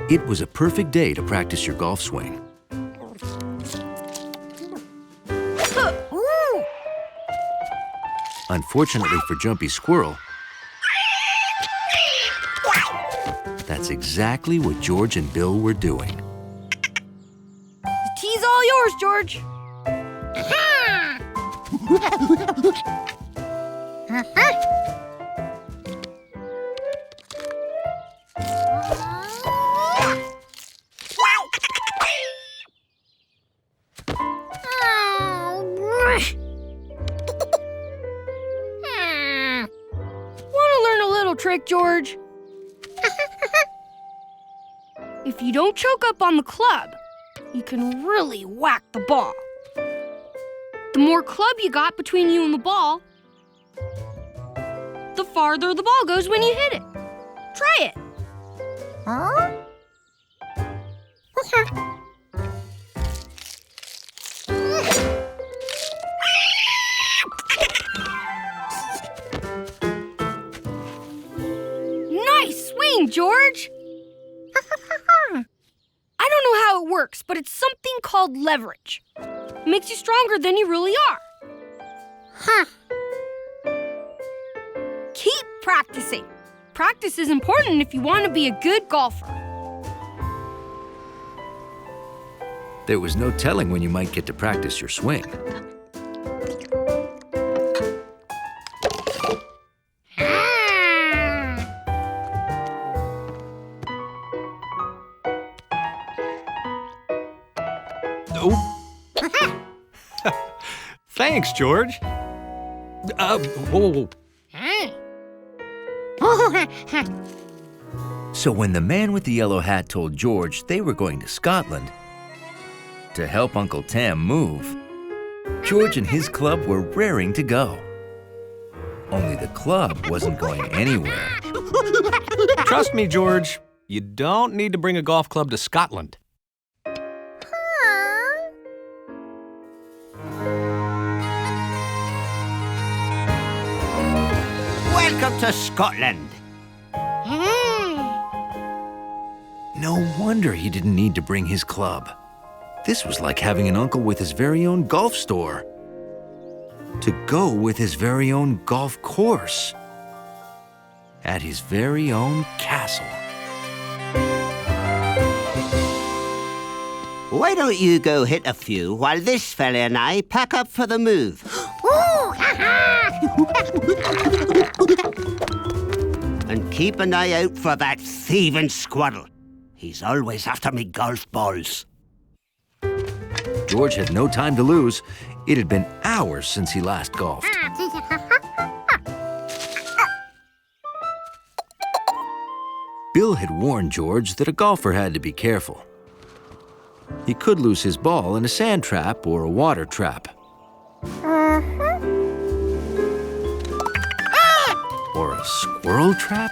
It was a perfect day to practice your golf swing. Unfortunately for Jumpy Squirrel, that's exactly what George and Bill were doing. The tee's all yours, George. Want to learn a little trick, George? If you don't choke up on the club, you can really whack the ball. The more club you got between you and the ball, the farther the ball goes when you hit it. Try it. Huh? Nice swing, George. I don't know how it works, but it's something called leverage. It makes you stronger than you really are. Huh. Keep practicing. Practice is important if you want to be a good golfer. There was no telling when you might get to practice your swing. Thanks, George. Whoa. So when the man with the yellow hat told George they were going to Scotland to help Uncle Tam move, George and his club were raring to go. Only the club wasn't going anywhere. Trust me, George. You don't need to bring a golf club to Scotland. Welcome to Scotland. No wonder he didn't need to bring his club. This was like having an uncle with his very own golf store. To go with his very own golf course. At his very own castle. Why don't you go hit a few while this fella and I pack up for the move? And keep an eye out for that thieving squirrel. He's always after me golf balls. George had no time to lose. It had been hours since he last golfed. Bill had warned George that a golfer had to be careful. He could lose his ball in a sand trap or a water trap. Or a squirrel trap?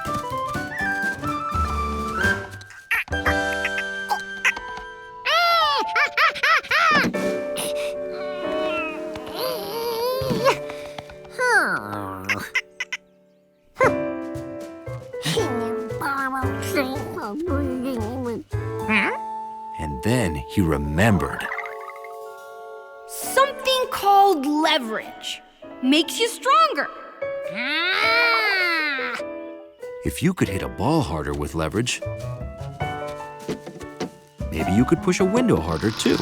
And then he remembered. Something called leverage. Makes you stronger. If you could hit a ball harder with leverage, maybe you could push a window harder too.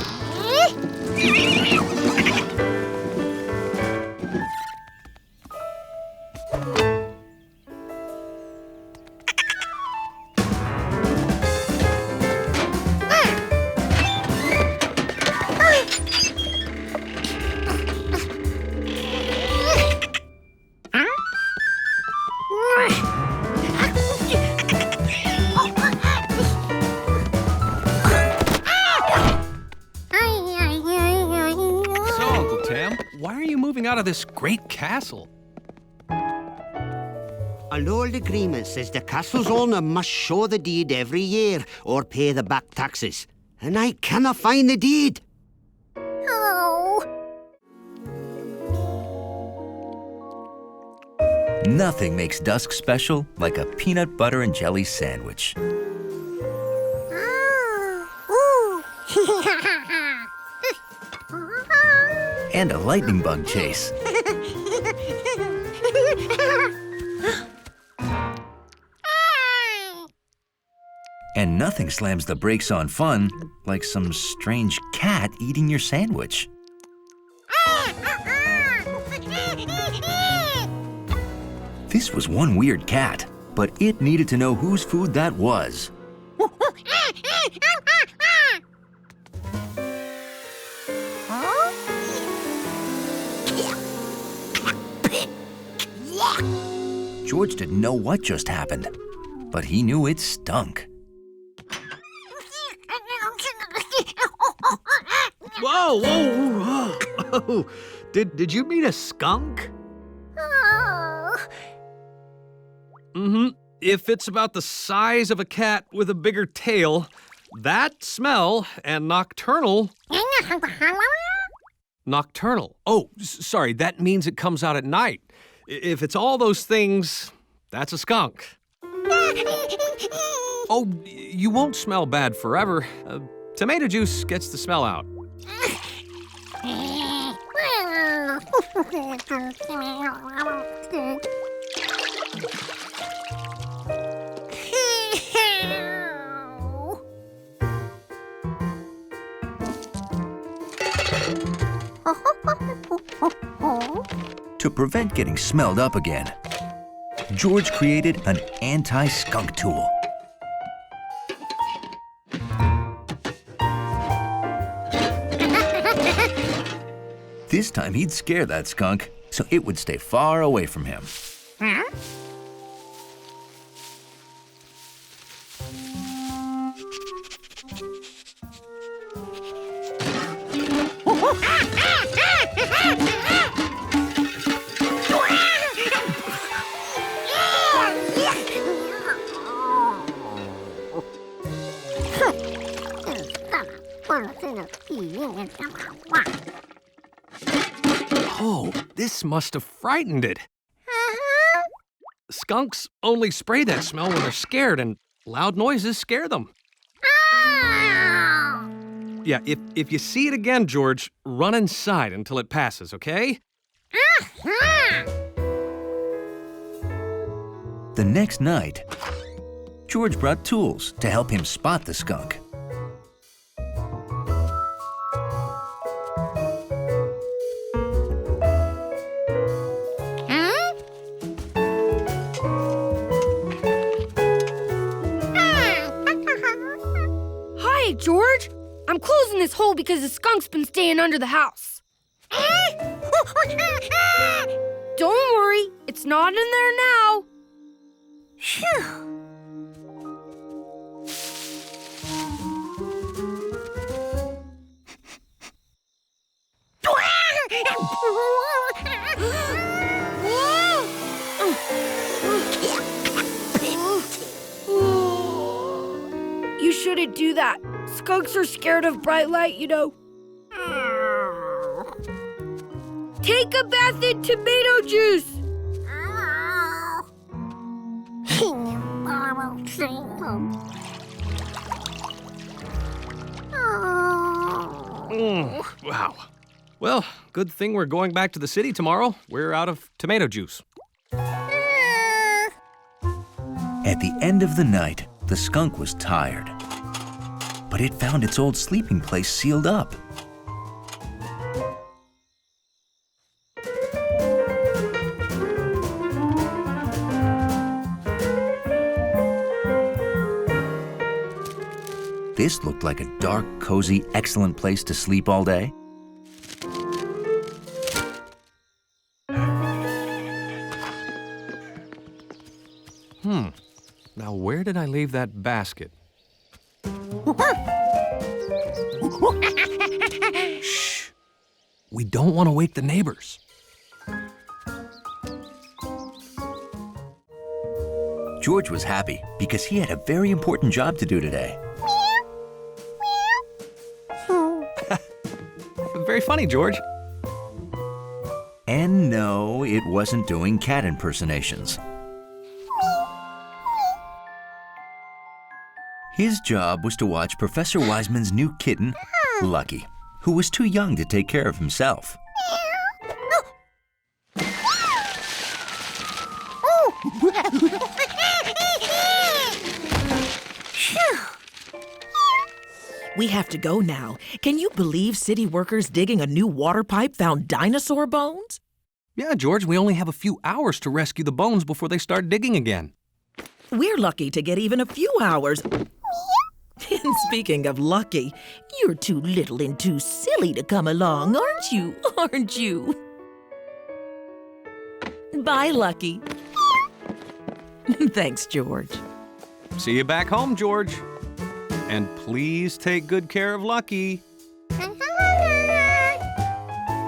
Out of this great castle. An old agreement says the castle's owner must show the deed every year or pay the back taxes. And I cannot find the deed. Oh. Nothing makes dusk special like a peanut butter and jelly sandwich. and a lightning bug chase. And nothing slams the brakes on fun like some strange cat eating your sandwich. This was one weird cat, but it needed to know whose food that was. George didn't know what just happened, but he knew it stunk. Whoa, whoa, whoa. Did you mean a skunk? Mm-hmm. If it's about the size of a cat with a bigger tail, that smell and nocturnal. Nocturnal. Oh, sorry, that means it comes out at night. If it's all those things, that's a skunk. Oh, you won't smell bad forever. Tomato juice gets the smell out. To prevent getting smelled up again, George created an anti-skunk tool. This time he'd scare that skunk so it would stay far away from him. Oh, this must have frightened it. Skunks only spray that smell when they're scared, and loud noises scare them. Yeah, if you see it again, George, run inside until it passes, okay? The next night, George brought tools to help him spot the skunk. Hi, George. I'm closing this hole because the skunk's been staying under the house. Don't worry, it's not in there now. You shouldn't do that. Skunks are scared of bright light, you know. Take a bath in tomato juice. Wow. Well, good thing we're going back to the city tomorrow. We're out of tomato juice. At the end of the night, the skunk was tired, but it found its old sleeping place sealed up. This looked like a dark, cozy, excellent place to sleep all day. Now, where did I leave that basket? Shh! We don't want to wake the neighbors. George was happy because he had a very important job to do today. Very funny, George. And no, it wasn't doing cat impersonations. His job was to watch Professor Wiseman's new kitten, Lucky, who was too young to take care of himself. We have to go now. Can you believe city workers digging a new water pipe found dinosaur bones? Yeah, George, we only have a few hours to rescue the bones before they start digging again. We're lucky to get even a few hours. And speaking of lucky, you're too little and too silly to come along, aren't you? Aren't you? Bye, Lucky. Thanks, George. See you back home, George. And please take good care of Lucky.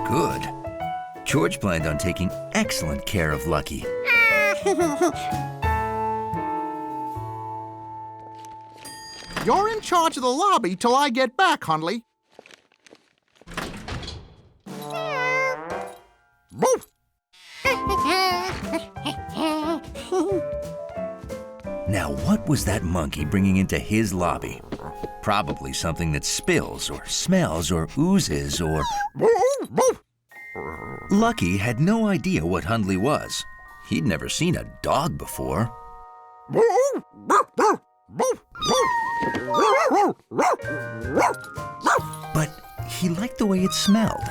Good. George planned on taking excellent care of Lucky. You're in charge of the lobby till I get back, Hundley. Woof! Now, what was that monkey bringing into his lobby? Probably something that spills or smells or oozes or... Lucky had no idea what Hundley was. He'd never seen a dog before. But he liked the way it smelled.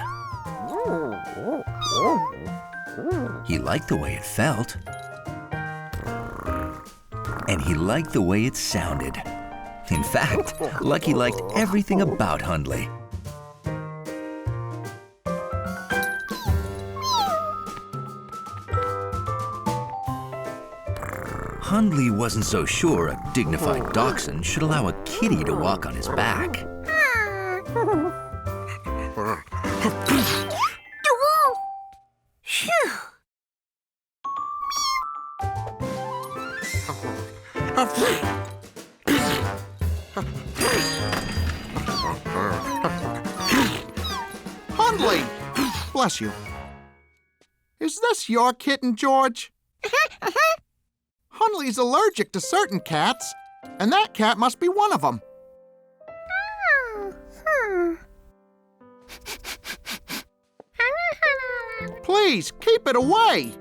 He liked the way it felt. And he liked the way it sounded. In fact, Lucky liked everything about Hundley. Hundley wasn't so sure a dignified dachshund should allow a kitty to walk on his back. Hundley! Bless you. Is this your kitten, George? Hundley's allergic to certain cats, and that cat must be one of them. Please, keep it away.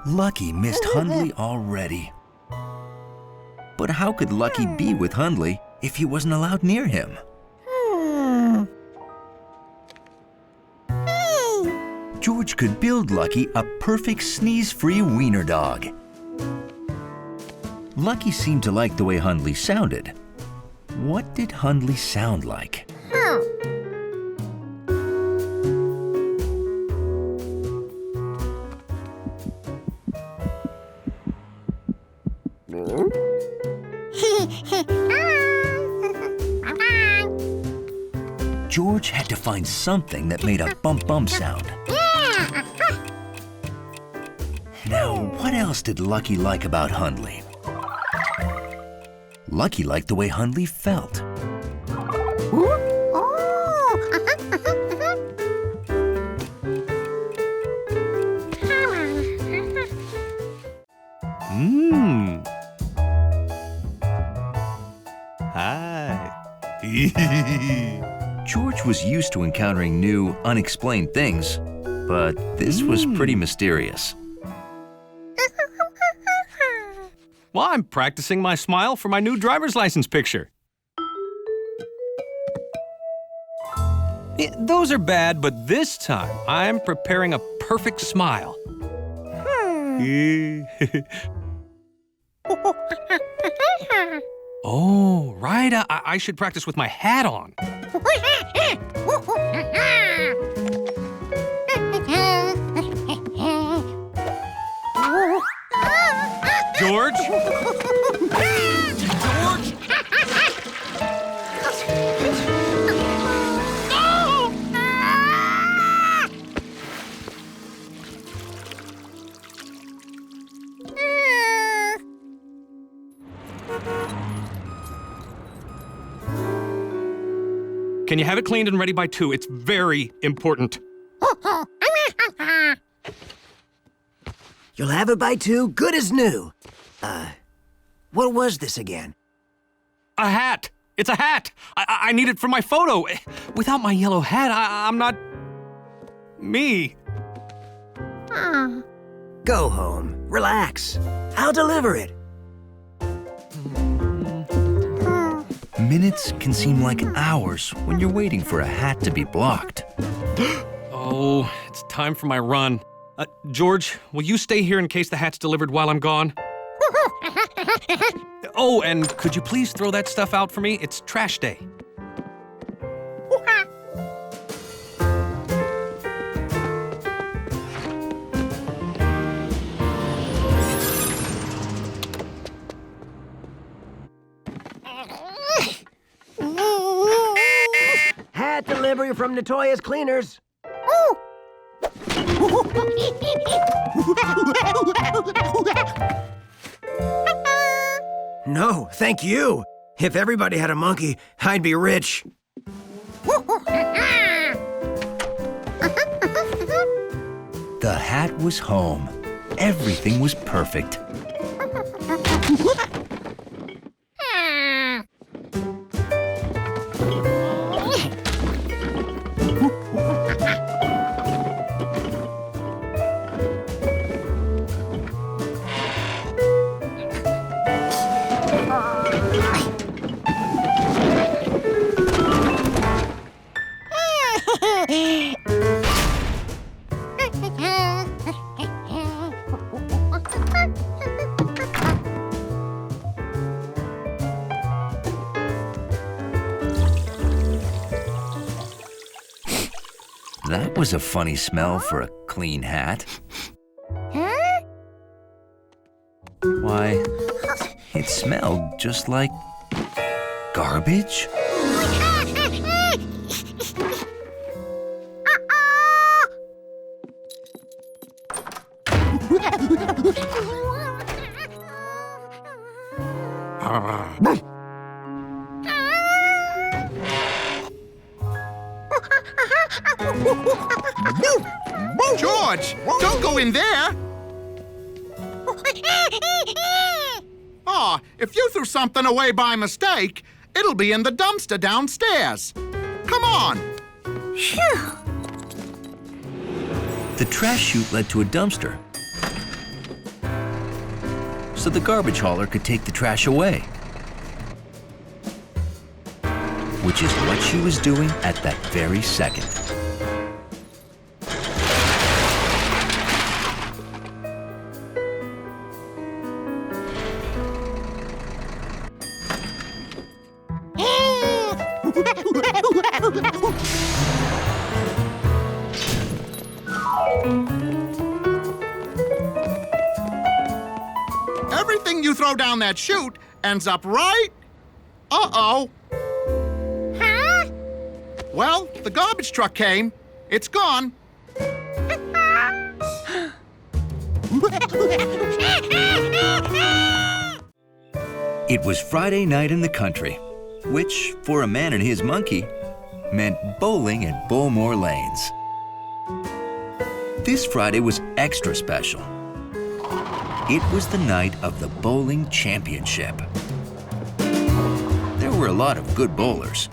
Lucky missed Hundley already. But how could Lucky be with Hundley if he wasn't allowed near him? George could build Lucky a perfect sneeze-free wiener dog. Lucky seemed to like the way Hundley sounded. What did Hundley sound like? George had to find something that made a bump-bump sound. Now, what else did Lucky like about Hundley? Lucky liked the way Hundley felt. Hi. George was used to encountering new, unexplained things, but this was pretty mysterious. Well, I'm practicing my smile for my new driver's license picture. Those are bad, but this time I'm preparing a perfect smile. Oh, right. I should practice with my hat on. George? George? Can you have it cleaned and ready by 2? It's very important. You'll have it by 2, good as new. What was this again? A hat. It's a hat. I need it for my photo. Without my yellow hat, I'm not... me. Go home, relax. I'll deliver it. Minutes can seem like hours when you're waiting for a hat to be blocked. Oh, it's time for my run. George, will you stay here in case the hat's delivered while I'm gone? Oh, and could you please throw that stuff out for me? It's trash day. Hat delivery from Notorious Cleaners. No, thank you. If everybody had a monkey, I'd be rich. The hat was home. Everything was perfect. That was a funny smell for a clean hat. Why, it smelled just like garbage. George, don't go in there. Oh, if you threw something away by mistake, it'll be in the dumpster downstairs. Come on. The trash chute led to a dumpster, so the garbage hauler could take the trash away. Which is what she was doing at that very second. Everything you throw down that chute ends up right... Uh-oh. Huh? Well, the garbage truck came. It's gone. It was Friday night in the country, which, for a man and his monkey, meant bowling at Bowmore Lanes. This Friday was extra special. It was the night of the bowling championship. There were a lot of good bowlers,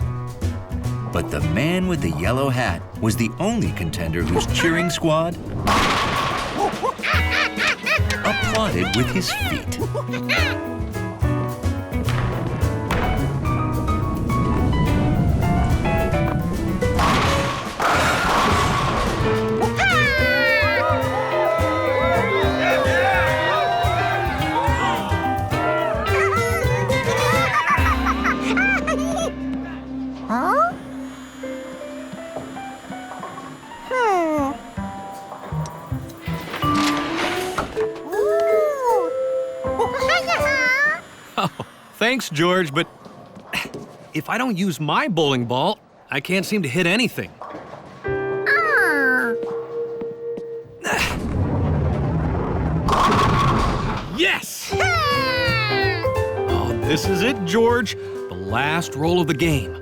but the man with the yellow hat was the only contender whose cheering squad applauded with his feet. Thanks, George, but if I don't use my bowling ball, I can't seem to hit anything. Yes! Oh, this is it, George. The last roll of the game.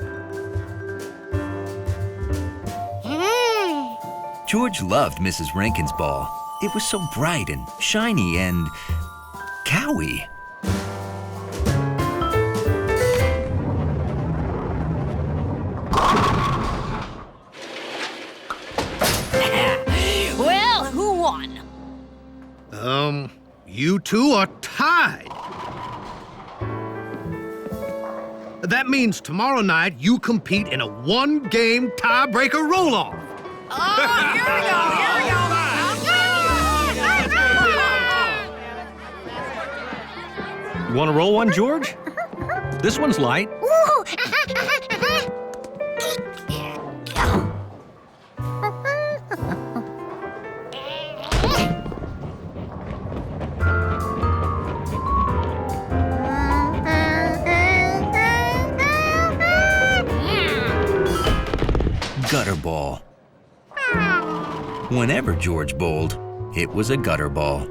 George loved Mrs. Rankin's ball. It was so bright and shiny and cowy. Well, who won? You two are tied. That means tomorrow night you compete in a one-game tiebreaker roll-off. Oh, here we go, You want to roll one, George? This one's light. Gutter ball. Whenever George bowled, it was a gutter ball.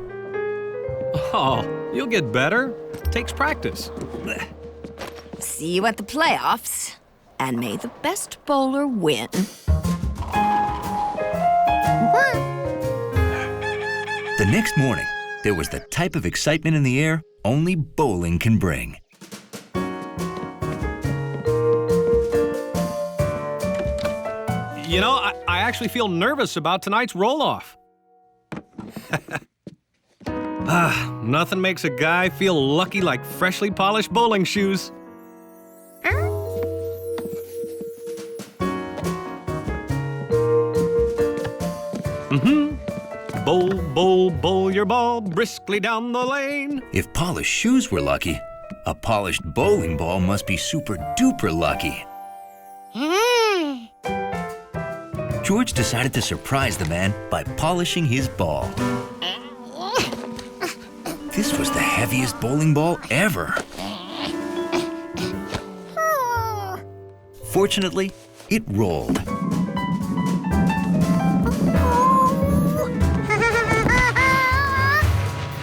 Oh, you'll get better. Takes practice. See you at the playoffs, and may the best bowler win. The next morning, there was the type of excitement in the air only bowling can bring. You know, I actually feel nervous about tonight's roll-off. Nothing makes a guy feel lucky like freshly polished bowling shoes. Bowl, bowl, bowl your ball briskly down the lane. If polished shoes were lucky, a polished bowling ball must be super-duper lucky. George decided to surprise the man by polishing his ball. This was the heaviest bowling ball ever. Fortunately, it rolled.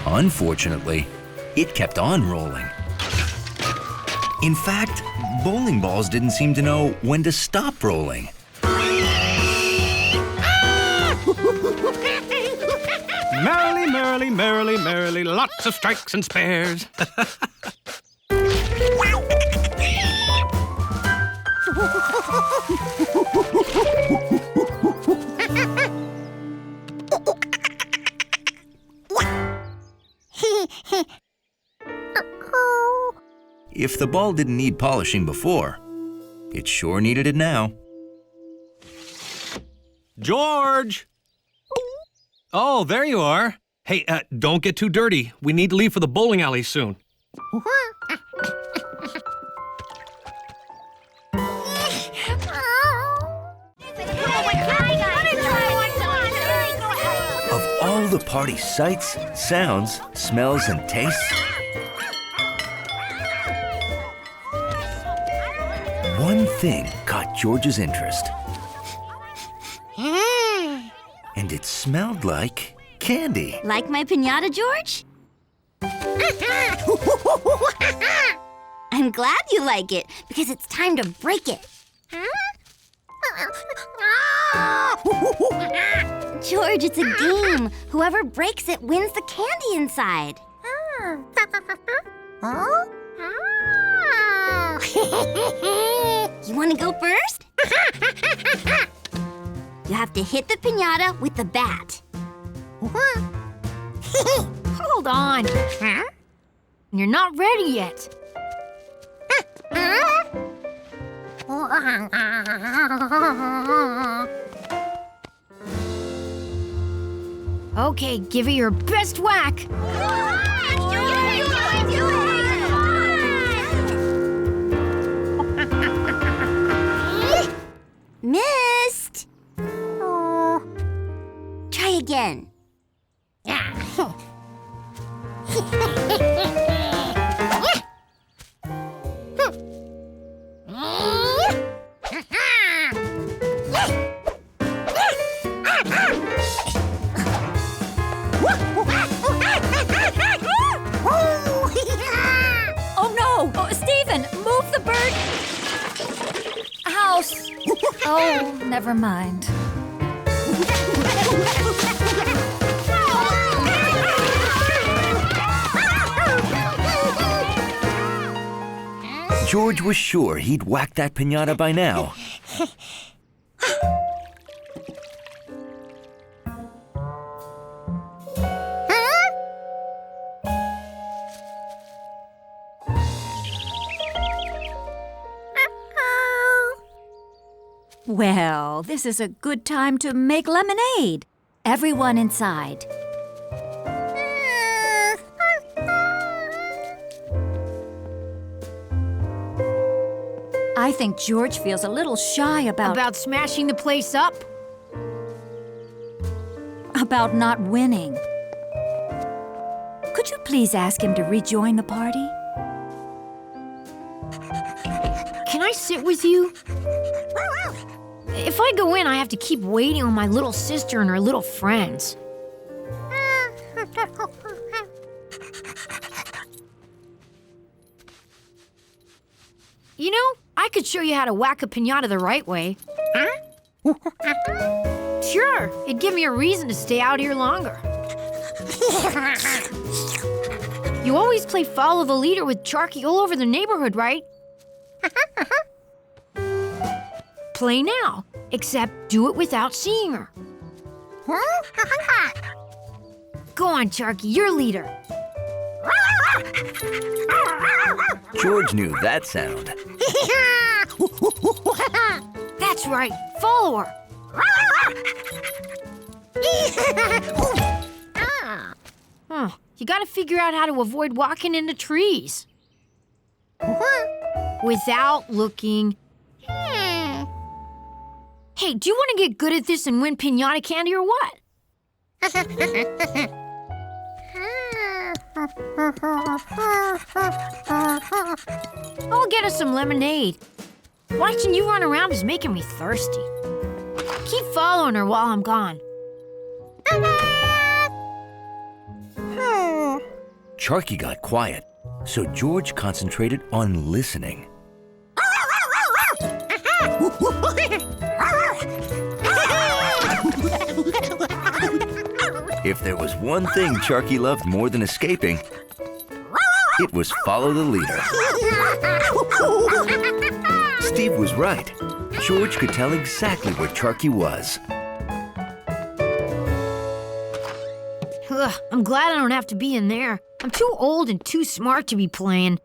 Unfortunately, it kept on rolling. In fact, bowling balls didn't seem to know when to stop rolling. Merrily, merrily, merrily, merrily, lots of strikes and spares. If the ball didn't need polishing before, it sure needed it now. George! Oh, there you are. Hey, don't get too dirty. We need to leave for the bowling alley soon. Of all the party sights, sounds, smells, and tastes, one thing caught George's interest. And it smelled like candy. Like my piñata, George? I'm glad you like it, because it's time to break it. George, it's a game. Whoever breaks it wins the candy inside. You want to go first? You have to hit the piñata with the bat. Hold on. You're not ready yet. Okay, give it your best whack. Missed. Try again. Oh no! Oh, Stephen, move the bird! House! Oh, never mind. George was sure he'd whacked that piñata by now. Well, this is a good time to make lemonade. Everyone inside. I think George feels a little shy About smashing the place up? about not winning. Could you please ask him to rejoin the party? Can I sit with you? If I go in, I have to keep waiting on my little sister and her little friends. You know, I could show you how to whack a piñata the right way. Sure, it'd give me a reason to stay out here longer. You always play follow the leader with Charky all over the neighborhood, right? Play now, except do it without seeing her. Go on, Charky, you're leader. George knew that sound. That's right, follow her. You gotta figure out how to avoid walking into trees. Without looking. Hey, do you want to get good at this and win piñata candy or what? I'll get us some lemonade. Watching you run around is making me thirsty. Keep following her while I'm gone. Charky got quiet, so George concentrated on listening. If there was one thing Charky loved more than escaping, it was follow the leader. Steve was right. George could tell exactly where Charky was. Ugh, I'm glad I don't have to be in there. I'm too old and too smart to be playing.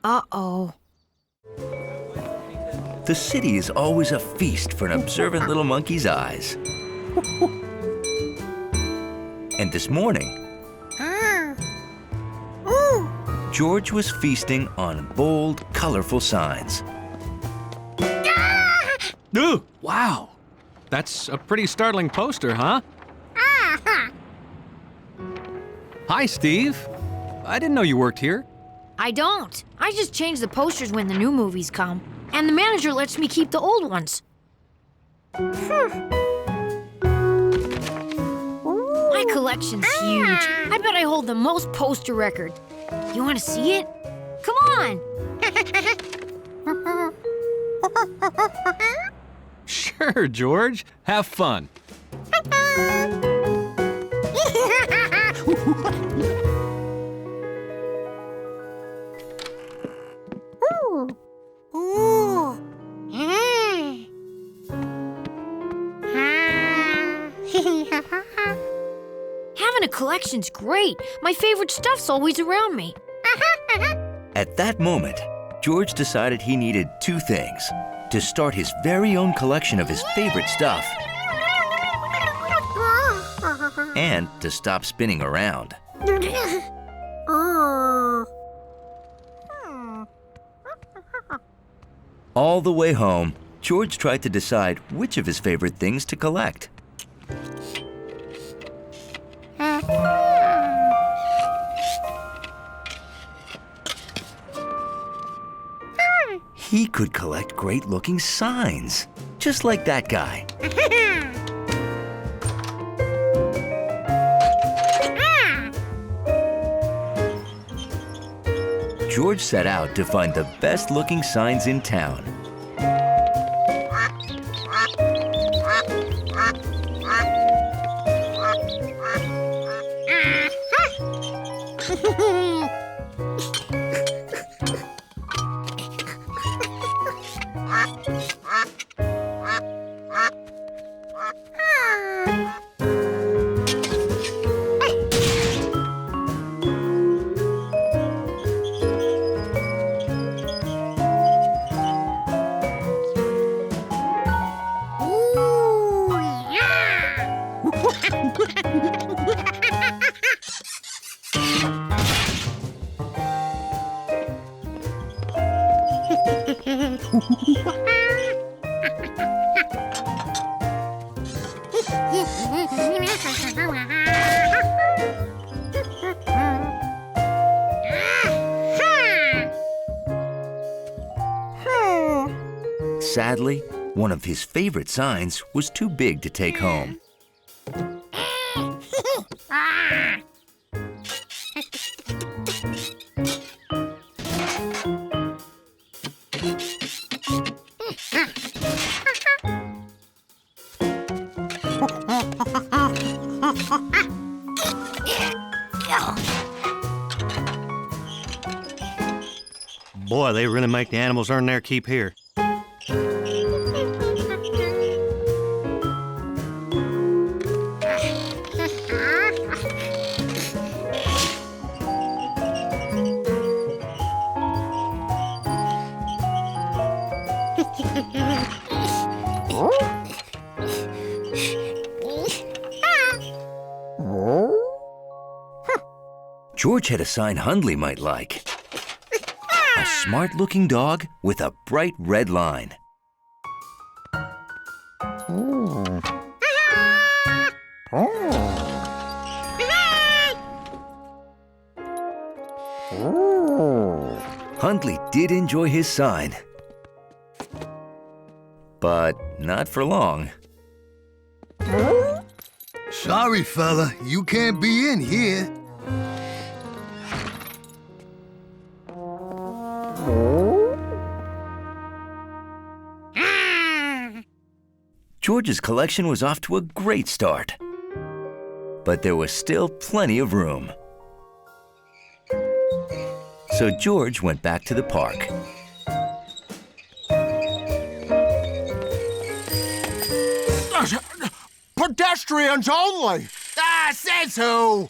Uh-oh. The city is always a feast for an observant little monkey's eyes. And this morning, George was feasting on bold, colorful signs. Ooh, wow. That's a pretty startling poster, huh? Hi, Steve. I didn't know you worked here. I don't. I just change the posters when the new movies come. And the manager lets me keep the old ones. My collection's huge. I bet I hold the most poster record. You want to see it? Come on! Sure, George. Have fun. Having a collection's great. My favorite stuff's always around me. At that moment, George decided he needed two things: to start his very own collection of his favorite stuff, and to stop spinning around. All the way home, George tried to decide which of his favorite things to collect. He could collect great-looking signs, just like that guy. George set out to find the best-looking signs in town. Sadly, one of his favorite signs was too big to take home. Boy, they really make the animals earn their keep here. George had a sign Hundley might like. A smart-looking dog with a bright red line. Hundley did enjoy his sign, but not for long. Sorry, fella, you can't be in here. George's collection was off to a great start, but there was still plenty of room. So George went back to the park. Pedestrians only! Ah, says who?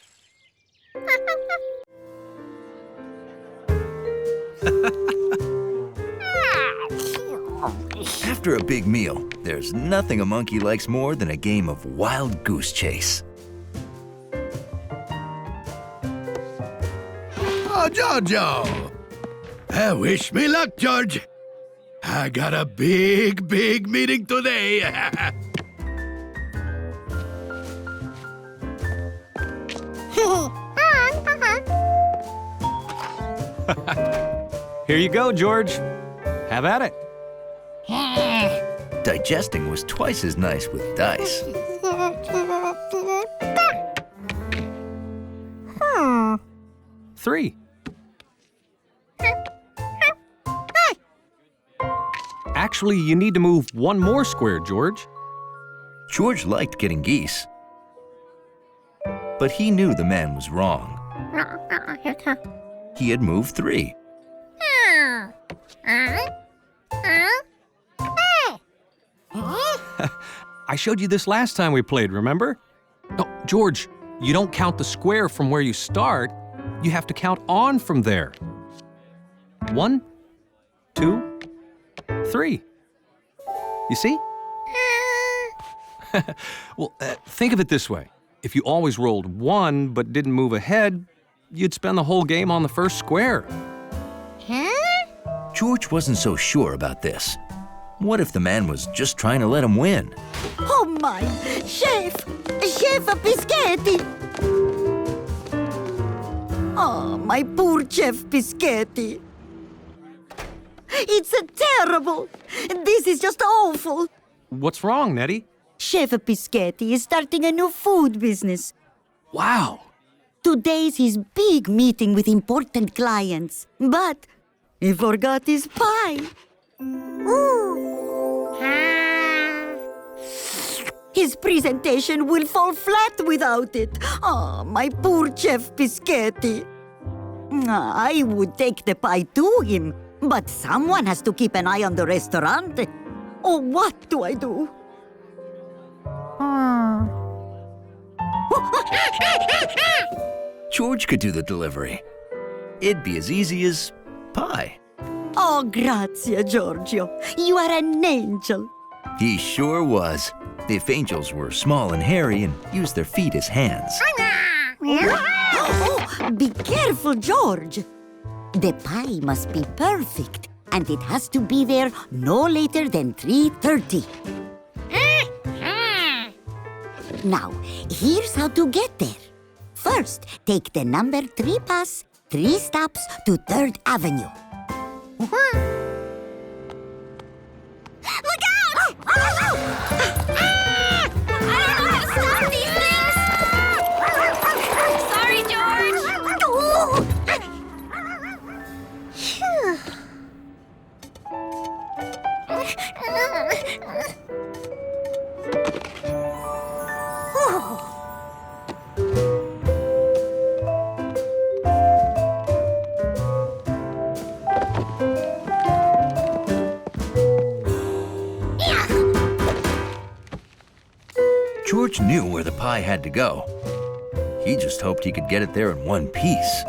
After a big meal, there's nothing a monkey likes more than a game of wild goose chase. Oh, Jojo! Wish me luck, George. I got a big meeting today. Here you go, George. Have at it. Digesting was twice as nice with dice. 3. Actually, you need to move one more square, George. George liked getting geese, but he knew the man was wrong. He had moved 3. I showed you this last time we played, remember? No, George, you don't count the square from where you start. You have to count on from there. 1, 2, 3. You see? Well, think of it this way. If you always rolled 1 but didn't move ahead, you'd spend the whole game on the first square. George wasn't so sure about this. What if the man was just trying to let him win? Oh my! Chef Bischetti! Oh, my poor Chef Bischetti. It's terrible. This is just awful. What's wrong, Nettie? Chef Bischetti is starting a new food business. Wow. Today's his big meeting with important clients. But he forgot his pie. His presentation will fall flat without it. Oh, my poor Chef Bischetti. I would take the pie to him, but someone has to keep an eye on the restaurant. Oh, what do I do? George could do the delivery. It'd be as easy as pie. Oh, grazie, Giorgio. You are an angel. He sure was. If angels were small and hairy and used their feet as hands. Oh, be careful, George. The pie must be perfect. and it has to be there no later than 3:30. Now, here's how to get there. First, take the number 3 bus, 3 stops to 3rd Avenue. Look out! I don't know how to stop these things! Sorry, George! George knew where the pie had to go. He just hoped he could get it there in one piece.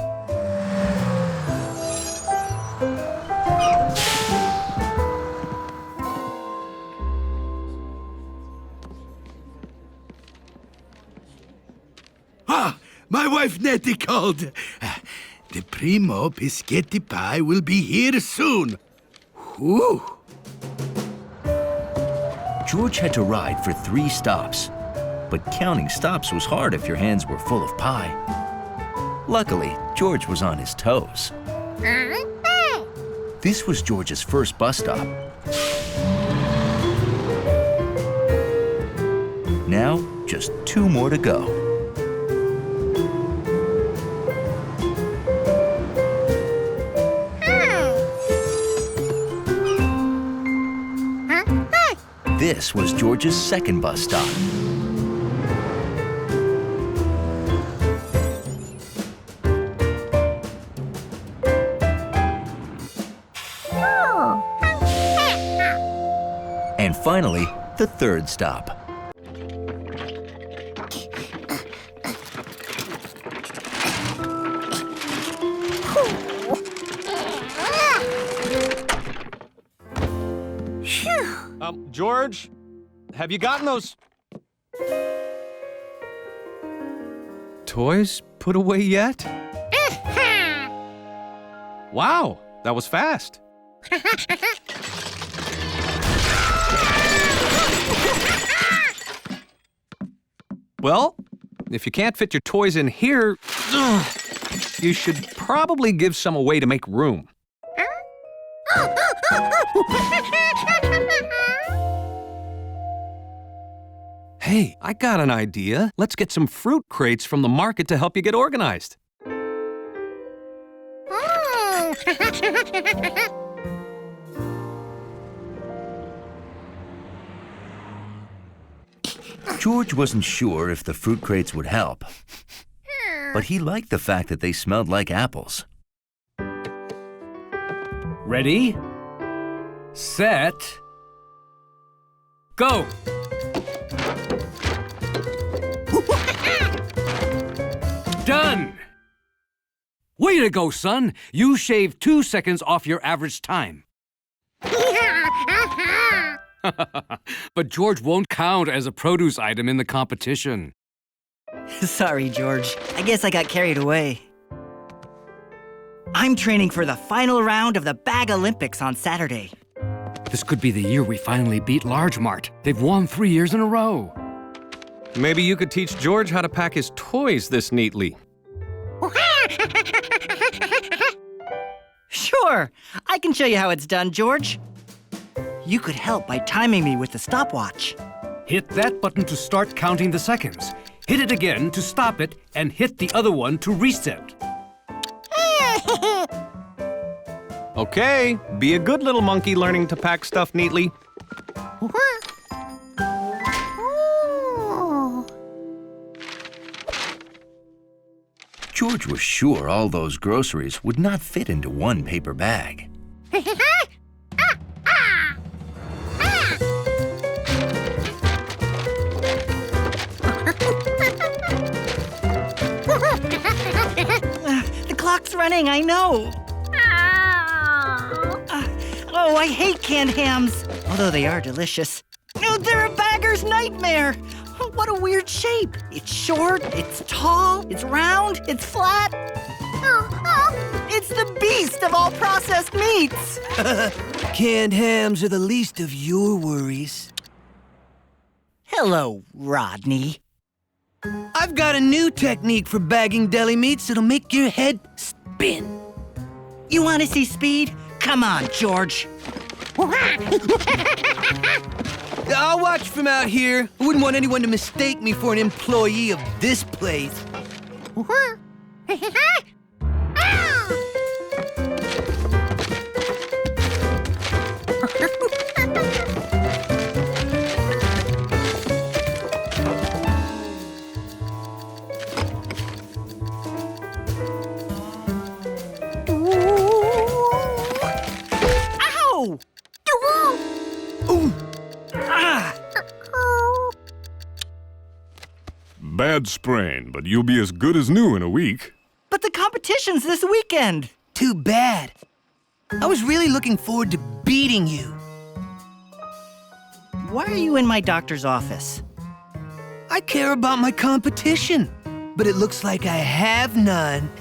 Ah, my wife Nettie called. The primo biscotti pie will be here soon. Whew. George had to ride for 3 stops, but counting stops was hard if your hands were full of pie. Luckily, George was on his toes. This was George's first bus stop. Now, just 2 more to go. This was George's second bus stop. And finally, the third stop. George, have you gotten those toys put away yet? Wow, that was fast. Well, if you can't fit your toys in here, you should probably give some away to make room. Hey, I got an idea. Let's get some fruit crates from the market to help you get organized. George wasn't sure if the fruit crates would help, but he liked the fact that they smelled like apples. Ready, set, go! Done! Way to go, son! You shaved 2 seconds off your average time. But George won't count as a produce item in the competition. Sorry, George. I guess I got carried away. I'm training for the final round of the Bag Olympics on Saturday. This could be the year we finally beat Large Mart. They've won 3 years in a row. Maybe you could teach George how to pack his toys this neatly. Sure, I can show you how it's done, George. You could help by timing me with the stopwatch. Hit that button to start counting the seconds. Hit it again to stop it, and hit the other one to reset. Okay, be a good little monkey learning to pack stuff neatly. George was sure all those groceries would not fit into one paper bag. The clock's running, I know. Oh, I hate canned hams, although they are delicious. Oh, they're a bagger's nightmare. What a weird shape. It's short, it's tall, it's round, it's flat. It's the beast of all processed meats! Canned hams are the least of your worries. Hello, Rodney. I've got a new technique for bagging deli meats that'll make your head spin. You want to see speed? Come on, George. I'll watch from out here. I wouldn't want anyone to mistake me for an employee of this place. Ow! Ooh. Ah! Bad sprain, but you'll be as good as new in a week. But the competition's this weekend. Too bad. I was really looking forward to beating you. Why are you in my doctor's office? I care about my competition, but it looks like I have none.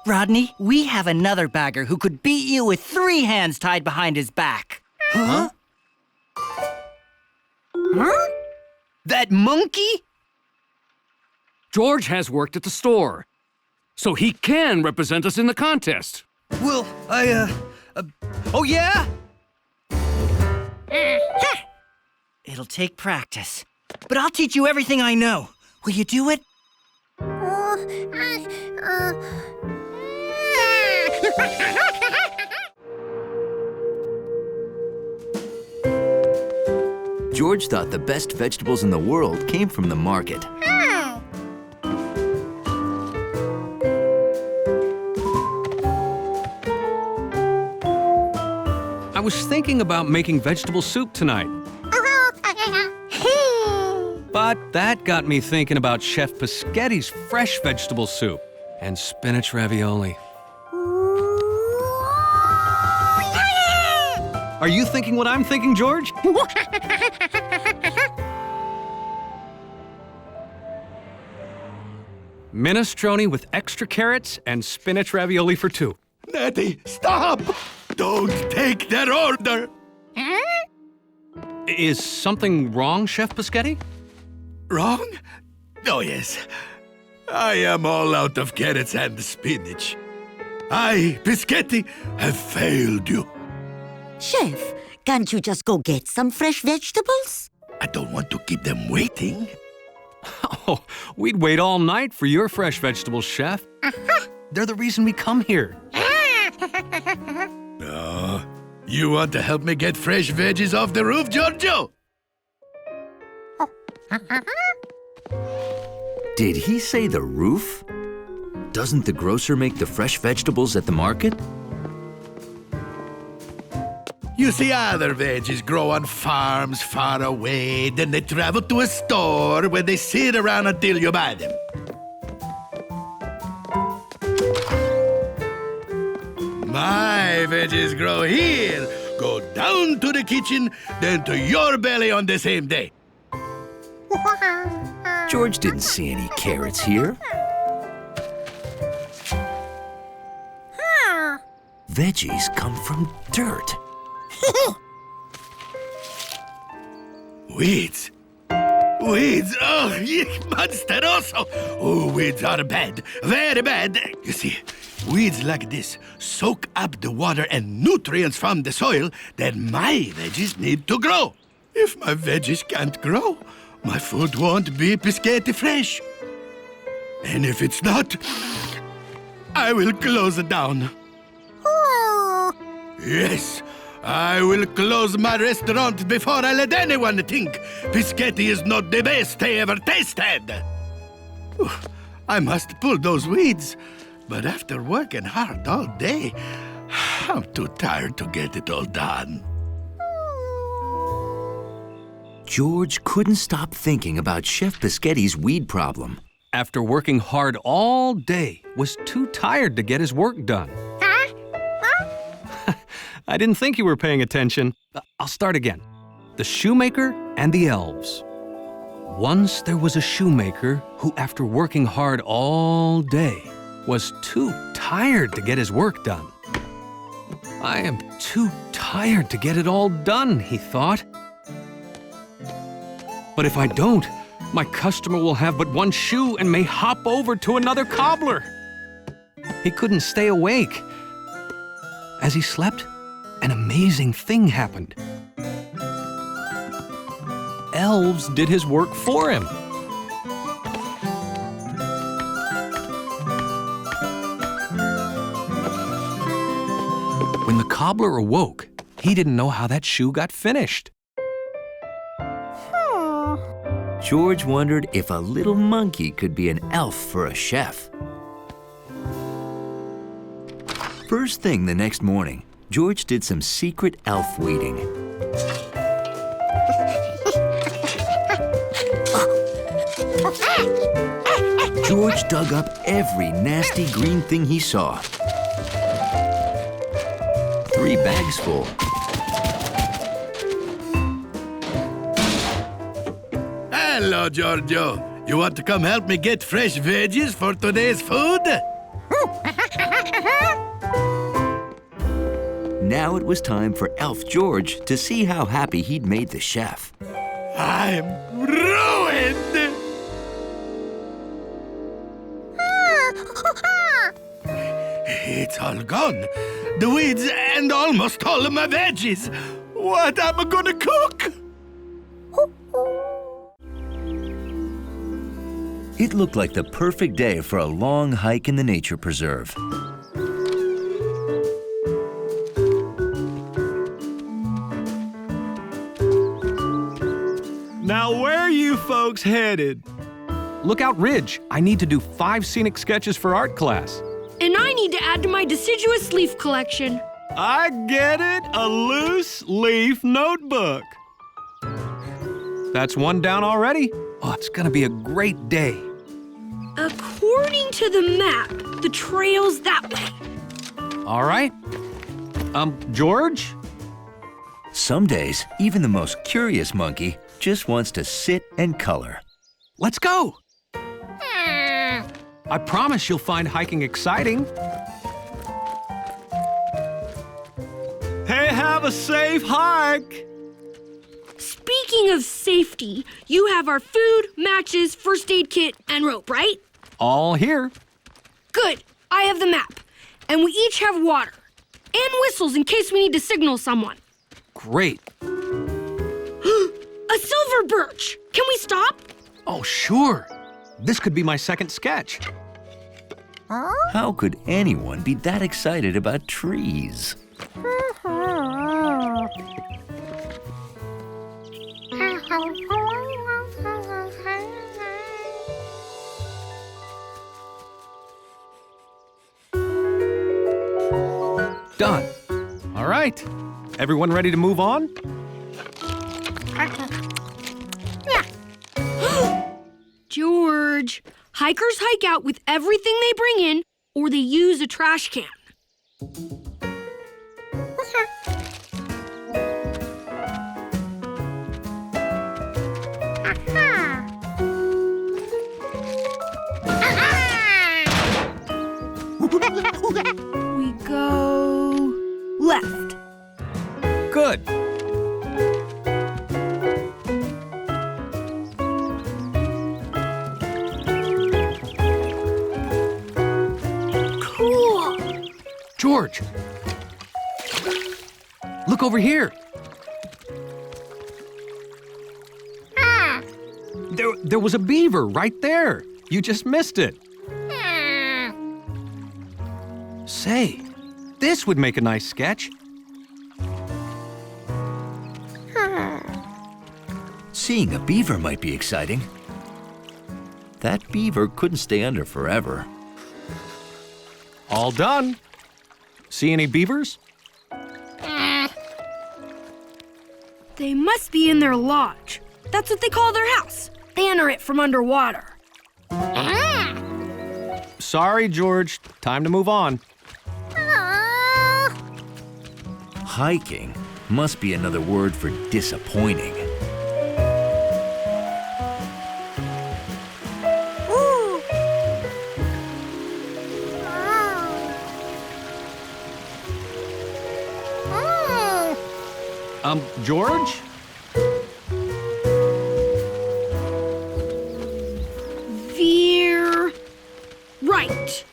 Rodney, we have another bagger who could beat you with 3 hands tied behind his back. Huh? Huh? That monkey? George has worked at the store, so he can represent us in the contest. Well, oh yeah? It'll take practice, but I'll teach you everything I know. Will you do it? George thought the best vegetables in the world came from the market. I was thinking about making vegetable soup tonight. But that got me thinking about Chef Pischetti's fresh vegetable soup and spinach ravioli. Are you thinking what I'm thinking, George? Minestrone with extra carrots and spinach ravioli for 2. Nettie, stop! Don't take that order! Is something wrong, Chef Pischetti? Wrong? Oh, yes. I am all out of carrots and spinach. I, Pischetti, have failed you. Chef, can't you just go get some fresh vegetables? I don't want to keep them waiting. Oh, we'd wait all night for your fresh vegetables, Chef. They're the reason we come here. No. You want to help me get fresh veggies off the roof, Giorgio? Did he say the roof? Doesn't the grocer make the fresh vegetables at the market? You see, other veggies grow on farms far away, then they travel to a store where they sit around until you buy them. My veggies grow here, go down to the kitchen, then to your belly on the same day. George didn't see any carrots here. Veggies come from dirt. Weeds. Weeds, oh, monsteroso. Oh, weeds are bad, very bad. You see, weeds like this soak up the water and nutrients from the soil that my veggies need to grow. If my veggies can't grow, my food won't be Pischetti fresh. And if it's not, I will close it down. Yes, I will close my restaurant before I let anyone think Pischetti is not the best they ever tasted. I must pull those weeds, but after working hard all day, I'm too tired to get it all done. George couldn't stop thinking about Chef Pischetti's weed problem. After working hard all day, was too tired to get his work done. I didn't think you were paying attention. I'll start again. The shoemaker and the elves. Once there was a shoemaker who, after working hard all day, was too tired to get his work done. I am too tired to get it all done, he thought. But if I don't, my customer will have but one shoe and may hop over to another cobbler. He couldn't stay awake. As he slept, an amazing thing happened. Elves did his work for him. When the cobbler awoke, he didn't know how that shoe got finished. George wondered if a little monkey could be an elf for a chef. First thing the next morning, George did some secret elf weeding. George dug up every nasty green thing he saw. 3 bags full. Hello, Giorgio. You want to come help me get fresh veggies for today's food? Now it was time for Elf George to see how happy he'd made the chef. I'm ruined! It's all gone. The weeds and almost all of my veggies. What am I gonna cook? It looked like the perfect day for a long hike in the nature preserve. Now, where are you folks headed? Lookout Ridge. I need to do 5 scenic sketches for art class. And I need to add to my deciduous leaf collection. I get it, a loose leaf notebook. That's one down already. Oh, it's gonna be a great day. According to the map, the trail's that way. All right. George? Some days, even the most curious monkey just wants to sit and color. Let's go. I promise you'll find hiking exciting. Hey, have a safe hike. Speaking of safety, you have our food, matches, first aid kit, and rope, right? All here. Good. I have the map. And we each have water. And whistles in case we need to signal someone. Great. A silver birch. Can we stop? Oh, sure. This could be my second sketch. How could anyone be that excited about trees? Done. All right. Everyone ready to move on? George, hikers hike out with everything they bring in, or they use a trash can. We go left. Good. Cool. George, look over here. There was a beaver right there. You just missed it. Say, this would make a nice sketch. Seeing a beaver might be exciting. That beaver couldn't stay under forever. All done. See any beavers? They must be in their lodge. That's what they call their house. They enter it from underwater. Sorry, George. Time to move on. Hiking must be another word for disappointing. George? Veer right.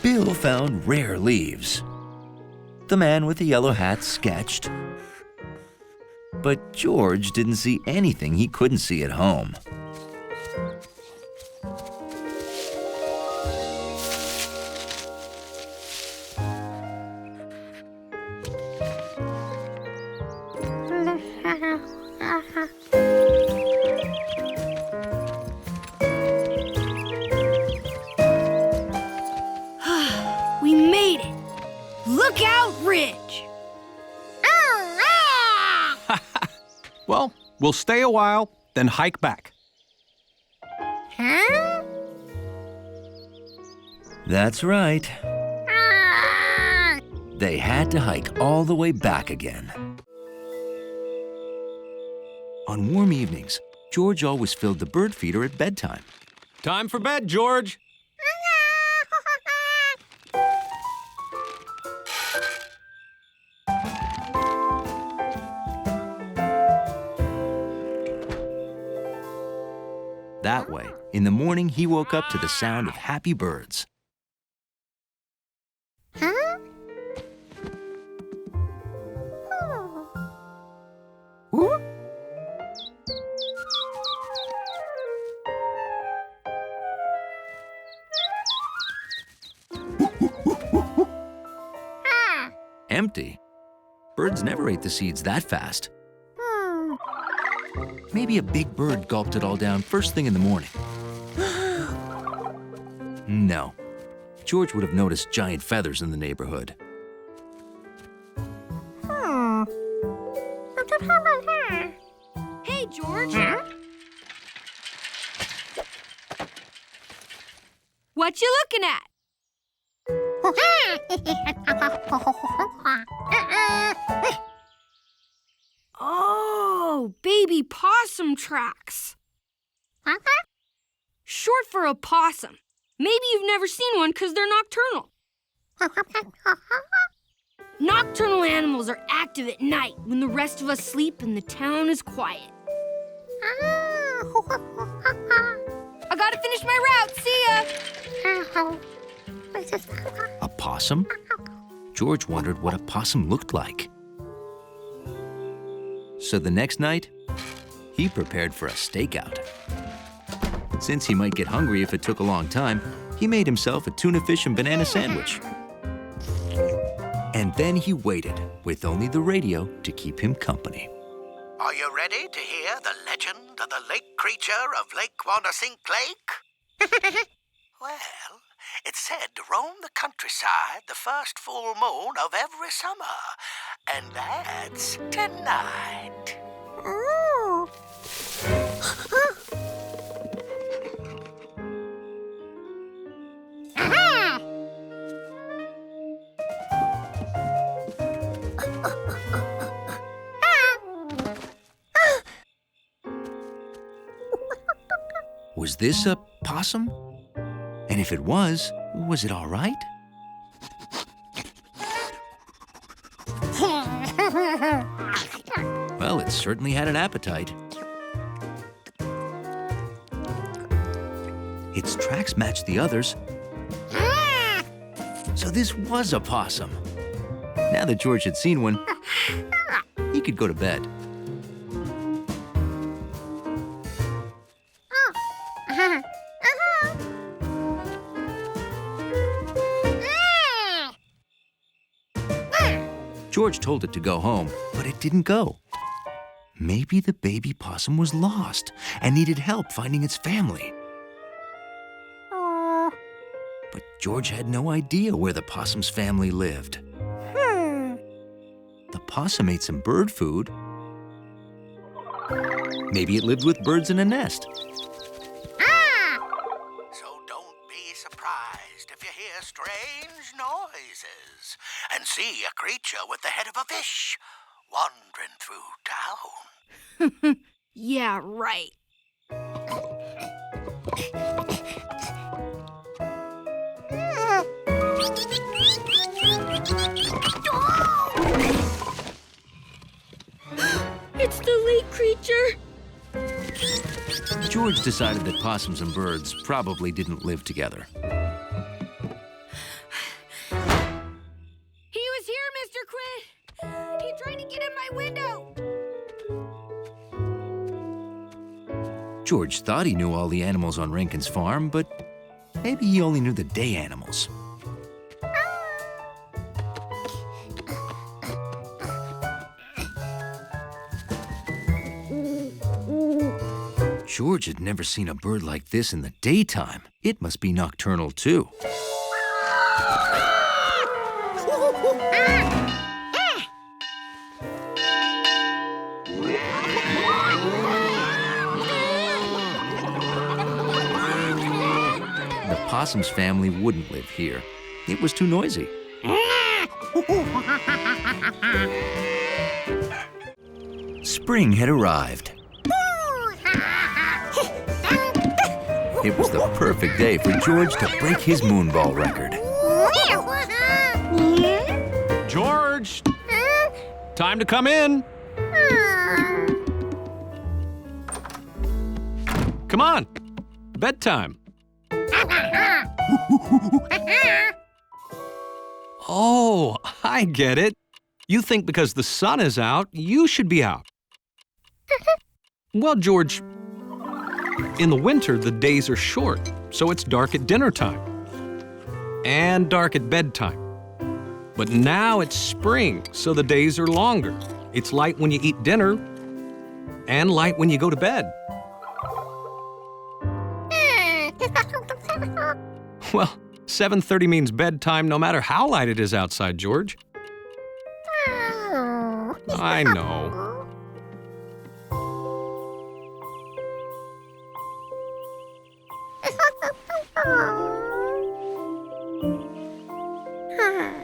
Bill found rare leaves. The man with the yellow hat sketched. But George didn't see anything he couldn't see at home. We made it. Lookout Ridge. Well, we'll stay a while, then hike back. Huh? That's right. They had to hike all the way back again. On warm evenings, George always filled the bird feeder at bedtime. Time for bed, George. That way, in the morning, he woke up to the sound of happy birds. Empty. Birds never ate the seeds that fast. Maybe a big bird gulped it all down first thing in the morning. No. George would have noticed giant feathers in the neighborhood. Hey, George. What you looking at? Oh, baby possum tracks. Short for opossum. Maybe you've never seen one because they're nocturnal. Nocturnal animals are active at night when the rest of us sleep and the town is quiet. I gotta finish my route. See ya. A possum? George wondered what a possum looked like. So the next night, he prepared for a stakeout. Since he might get hungry if it took a long time, he made himself a tuna fish and banana sandwich. And then he waited, with only the radio to keep him company. Are you ready to hear the legend of the lake creature of Lake Wanasink Lake? Well, it's said to roam the countryside the first full moon of every summer, and that's tonight. Ooh. Was this a possum? And if it was it all right? Well, it certainly had an appetite. Its tracks matched the others. So this was a possum. Now that George had seen one, he could go to bed. George told it to go home, but it didn't go. Maybe the baby possum was lost and needed help finding its family. But George had no idea where the possum's family lived. The possum ate some bird food. Maybe it lived with birds in a nest. So don't be surprised if you hear strange noises and see a creature with the head of a fish wandering through town. Yeah, right. It's the lake creature. George decided that possums and birds probably didn't live together. He was here, Mr. Quinn. He tried to get in my window. George thought he knew all the animals on Rankin's farm, but maybe he only knew the day animals. George had never seen a bird like this in the daytime. It must be nocturnal, too. The possum's family wouldn't live here. It was too noisy. Spring had arrived. It was the perfect day for George to break his moonball record. George! Time to come in. Come on. Bedtime. Oh, I get it. You think because the sun is out, you should be out. Well, George, in the winter, the days are short, so it's dark at dinner time and dark at bedtime. But now it's spring, so the days are longer. It's light when you eat dinner and light when you go to bed. Well, 7:30 means bedtime no matter how light it is outside, George. I know.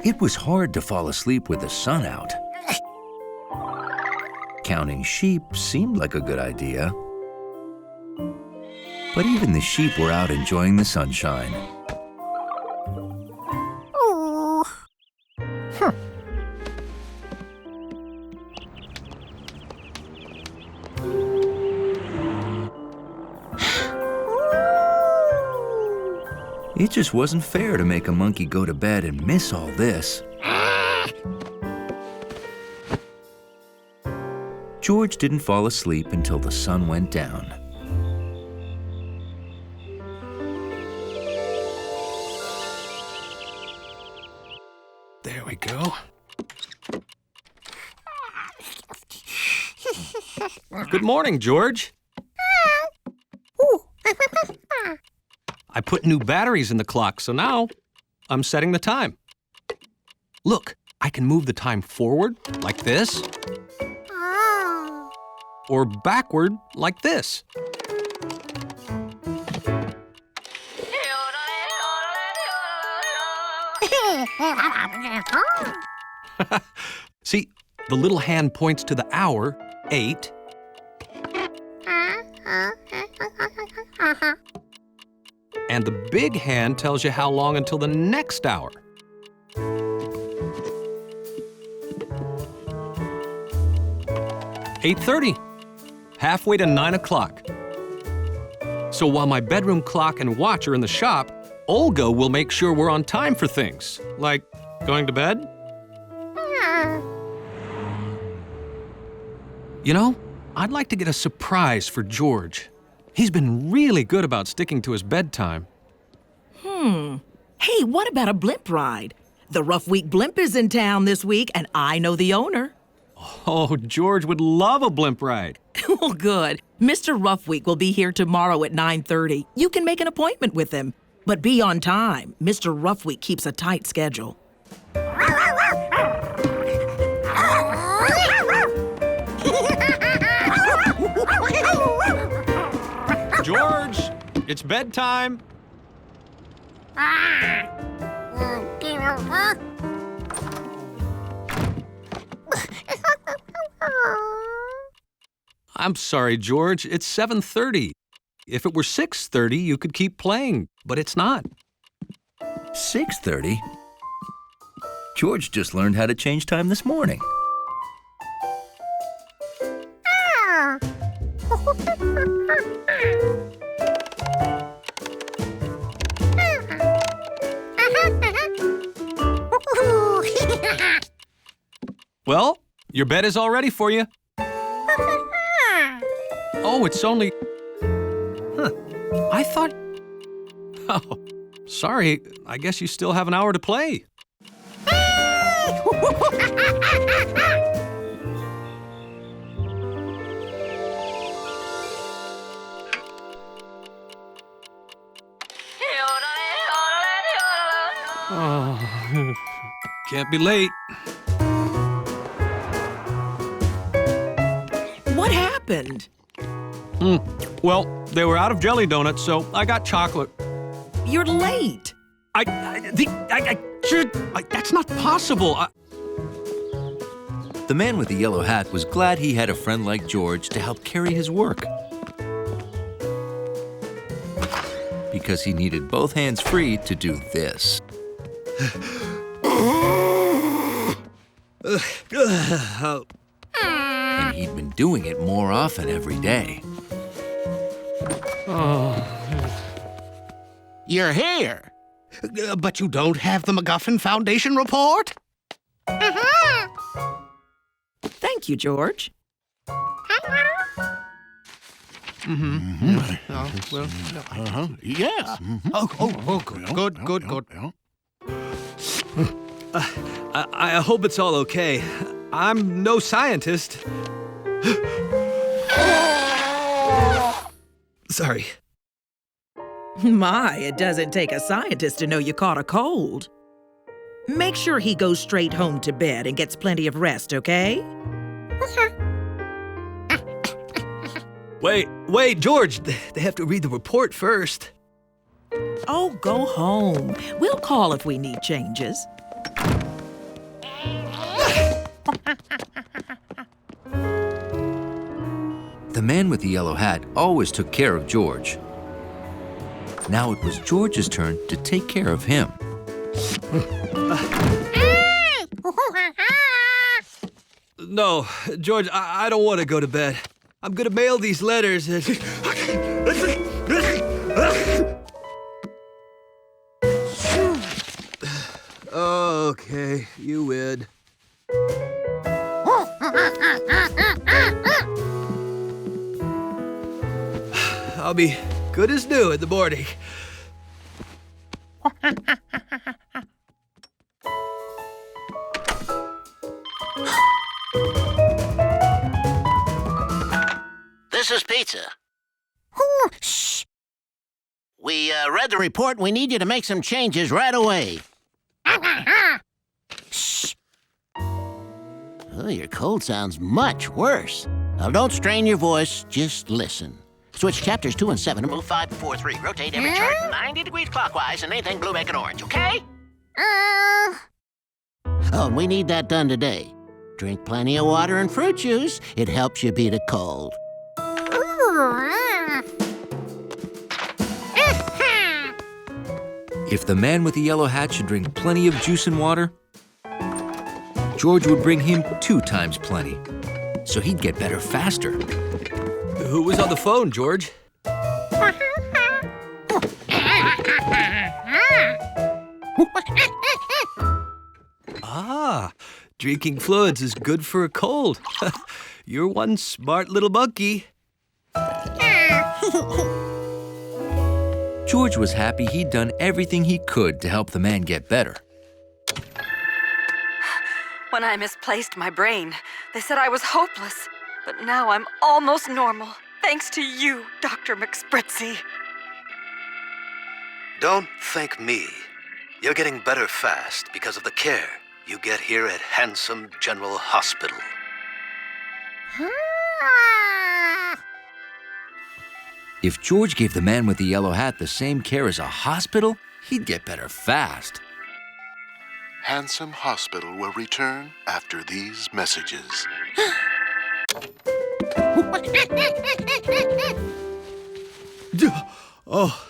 It was hard to fall asleep with the sun out. Counting sheep seemed like a good idea. But even the sheep were out enjoying the sunshine. It just wasn't fair to make a monkey go to bed and miss all this. George didn't fall asleep until the sun went down. There we go. Good morning, George. I put new batteries in the clock, so now I'm setting the time. Look, I can move the time forward, like this, or backward, like this. See, the little hand points to the hour, 8. And the big hand tells you how long until the next hour. "8:30, halfway to 9 o'clock. So while my bedroom clock and watch are in the shop, Olga will make sure we're on time for things, like going to bed. You know, I'd like to get a surprise for George. He's been really good about sticking to his bedtime. Hey, what about a blimp ride? The Rough Week Blimp is in town this week, and I know the owner. Oh, George would love a blimp ride. Well, good. Mr. Rough Week will be here tomorrow at 9:30. You can make an appointment with him. But be on time. Mr. Roughweek keeps a tight schedule. George, it's bedtime. I'm sorry, George. It's 7:30. If it were 6:30, you could keep playing, but it's not. 6:30? George just learned how to change time this morning. Well, your bed is all ready for you. Oh, it's only... Huh. I thought... Oh, sorry. I guess you still have an hour to play. Oh, can't be late. What happened? Well, they were out of jelly donuts, so I got chocolate. You're late. That's not possible. The man with the yellow hat was glad he had a friend like George to help carry his work. Because he needed both hands free to do this. And he'd been doing it more often every day. You're here. But you don't have the MacGuffin Foundation report? Thank you, George. Yes. Good. I hope it's all okay. I'm no scientist. Sorry. My, it doesn't take a scientist to know you caught a cold. Make sure he goes straight home to bed and gets plenty of rest, okay? Wait, George. They have to read the report first. Oh, go home. We'll call if we need changes. The man with the yellow hat always took care of George. Now it was George's turn to take care of him. No, George, I don't want to go to bed. I'm gonna mail these letters and... Okay, you win. I'll be good as new in the morning. This is Pizza. Shh. We read the report. We need you to make some changes right away. Shh. Oh, your cold sounds much worse. Now, don't strain your voice. Just listen. Switch chapters 2 and 7 and move 5 to 4, 3. Rotate every chart 90 degrees clockwise and anything blue, make it orange, okay? Oh, and we need that done today. Drink plenty of water and fruit juice. It helps you beat a cold. If the man with the yellow hat should drink plenty of juice and water, George would bring him 2 times plenty, so he'd get better faster. Who was on the phone, George? Ah, drinking fluids is good for a cold. You're one smart little monkey. George was happy he'd done everything he could to help the man get better. When I misplaced my brain, they said I was hopeless. But now I'm almost normal, thanks to you, Dr. McSpritzy. Don't thank me. You're getting better fast because of the care you get here at Handsome General Hospital. If George gave the man with the yellow hat the same care as a hospital, he'd get better fast. Handsome Hospital will return after these messages. Oh.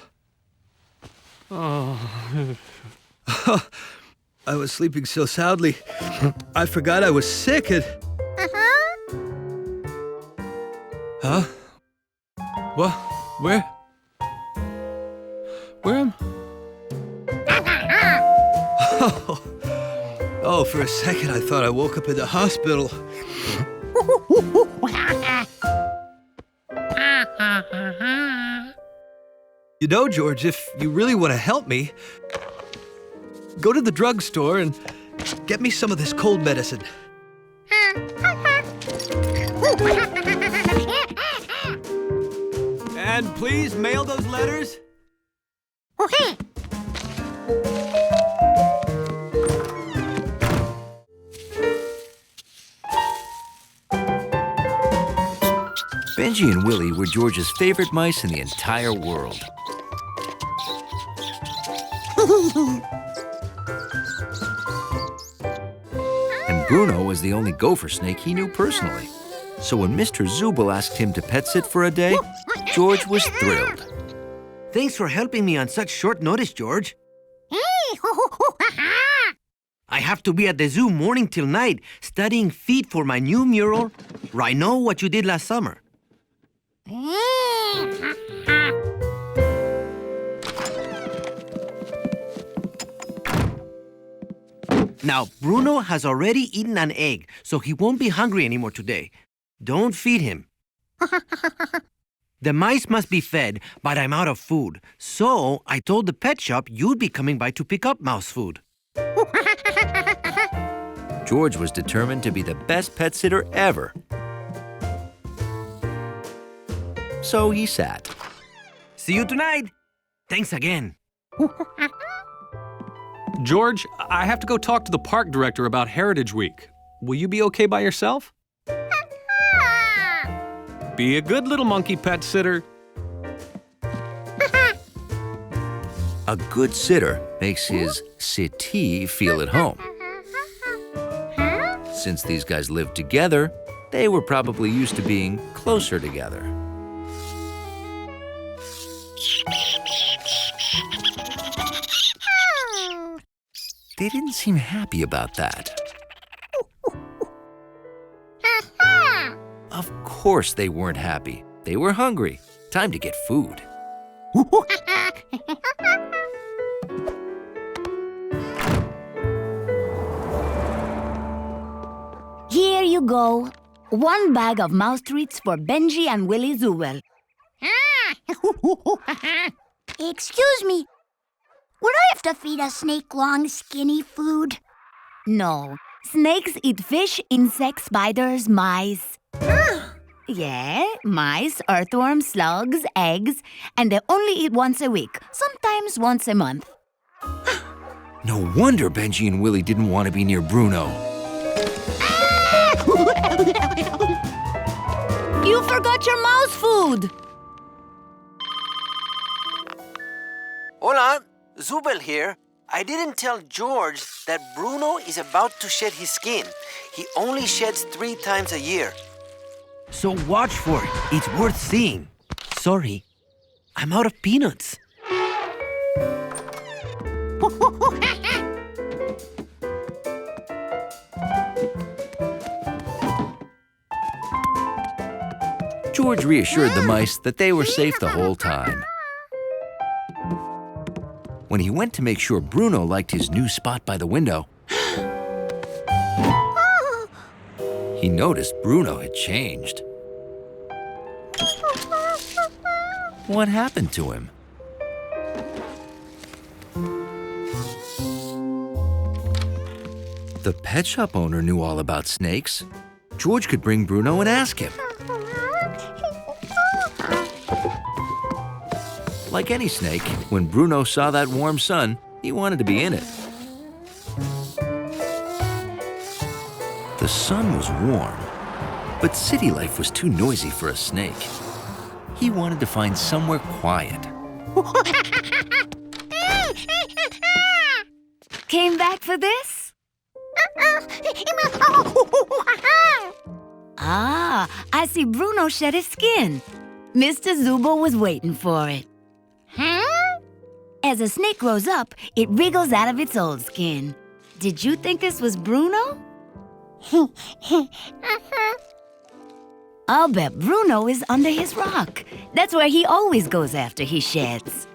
I was sleeping so soundly, I forgot I was sick and... Huh? What? Where? Where am... Oh, for a second I thought I woke up in the hospital. You know, George, if you really want to help me, go to the drugstore and get me some of this cold medicine. And please mail those letters. Benji and Willie were George's favorite mice in the entire world. And Bruno was the only gopher snake he knew personally. So when Mr. Zubel asked him to pet sit for a day, George was thrilled. Thanks for helping me on such short notice, George. I have to be at the zoo morning till night, studying feet for my new mural, I Know What You Did Last Summer. Now, Bruno has already eaten an egg, so he won't be hungry anymore today. Don't feed him. The mice must be fed, but I'm out of food. So I told the pet shop you'd be coming by to pick up mouse food. George was determined to be the best pet sitter ever. So he sat. See you tonight. Thanks again. George, I have to go talk to the park director about Heritage Week. Will you be okay by yourself? Be a good little monkey pet sitter. A good sitter makes his sittee feel at home. Since these guys lived together, they were probably used to being closer together. They didn't seem happy about that. Of course they weren't happy. They were hungry. Time to get food. Here you go. 1 bag of mouse treats for Benji and Willie Zubel. Excuse me. Would I have to feed a snake long, skinny food? No. Snakes eat fish, insects, spiders, mice. Yeah, mice, earthworms, slugs, eggs, and they only eat once a week, sometimes once a month. No wonder Benji and Willie didn't want to be near Bruno. You forgot your mouse food! Hola, Zubel here. I didn't tell George that Bruno is about to shed his skin. He only sheds 3 times a year. So watch for it. It's worth seeing. Sorry, I'm out of peanuts. George reassured the mice that they were safe the whole time. When he went to make sure Bruno liked his new spot by the window, he noticed Bruno had changed. What happened to him? The pet shop owner knew all about snakes. George could bring Bruno and ask him. Like any snake, when Bruno saw that warm sun, he wanted to be in it. The sun was warm, but city life was too noisy for a snake. He wanted to find somewhere quiet. Came back for this? Ah, I see Bruno shed his skin. Mr. Zubo was waiting for it. As a snake grows up, it wriggles out of its old skin. Did you think this was Bruno? I'll bet Bruno is under his rock. That's where he always goes after he sheds.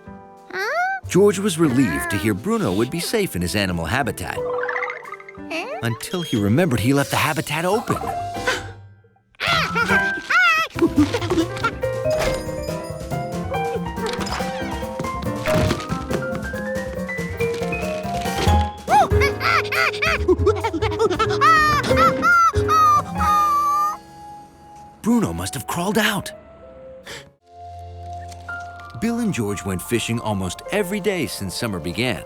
George was relieved to hear Bruno would be safe in his animal habitat. Until he remembered he left the habitat open. Bruno must have crawled out. Bill and George went fishing almost every day since summer began.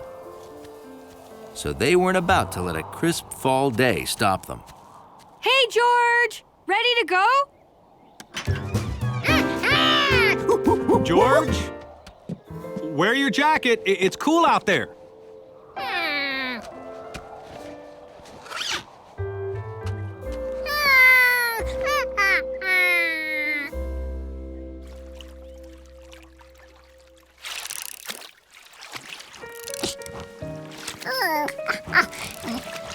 So they weren't about to let a crisp fall day stop them. Hey, George! Ready to go? George? Wear your jacket. It's cool out there.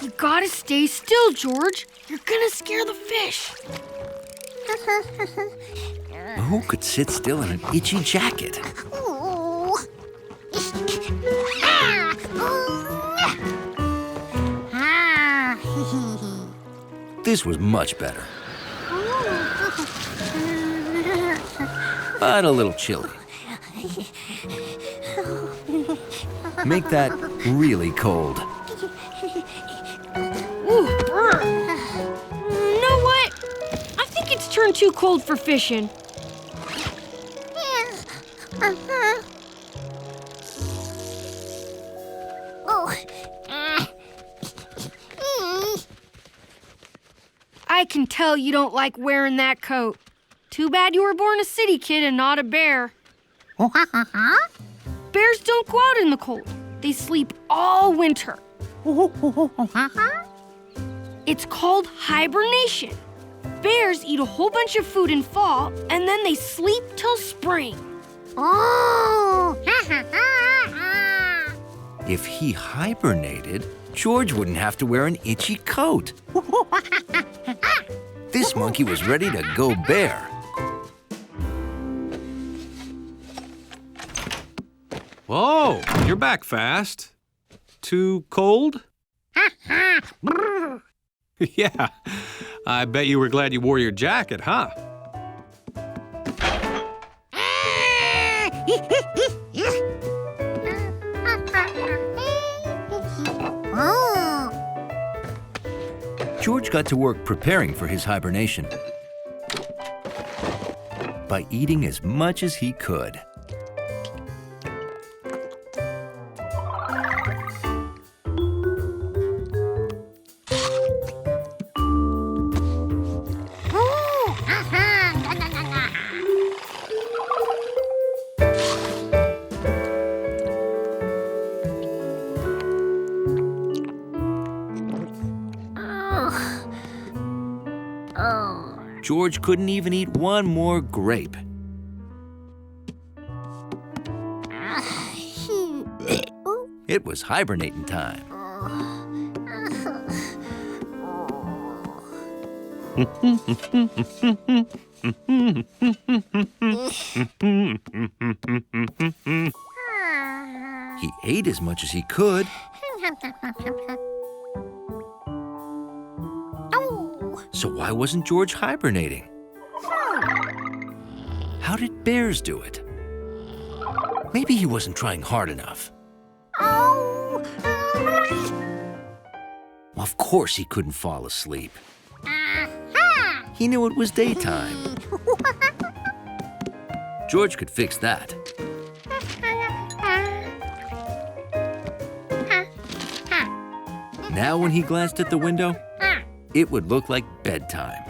You gotta stay still, George. You're gonna scare the fish. Who could sit still in an itchy jacket? This was much better, but a little chilly. Make that really cold. Ooh, brr. You know what? I think it's turned too cold for fishing. I can tell you don't like wearing that coat. Too bad you were born a city kid and not a bear. Bears don't go out in the cold. They sleep all winter. It's called hibernation. Bears eat a whole bunch of food in fall, and then they sleep till spring. If he hibernated, George wouldn't have to wear an itchy coat. This monkey was ready to go bear. Whoa, you're back fast. Too cold? Yeah, I bet you were glad you wore your jacket, huh? George got to work preparing for his hibernation by eating as much as he could. George couldn't even eat one more grape. It was hibernating time. He ate as much as he could. So why wasn't George hibernating? How did bears do it? Maybe he wasn't trying hard enough. Of course he couldn't fall asleep. He knew it was daytime. George could fix that. Now when he glanced at the window, it would look like bedtime.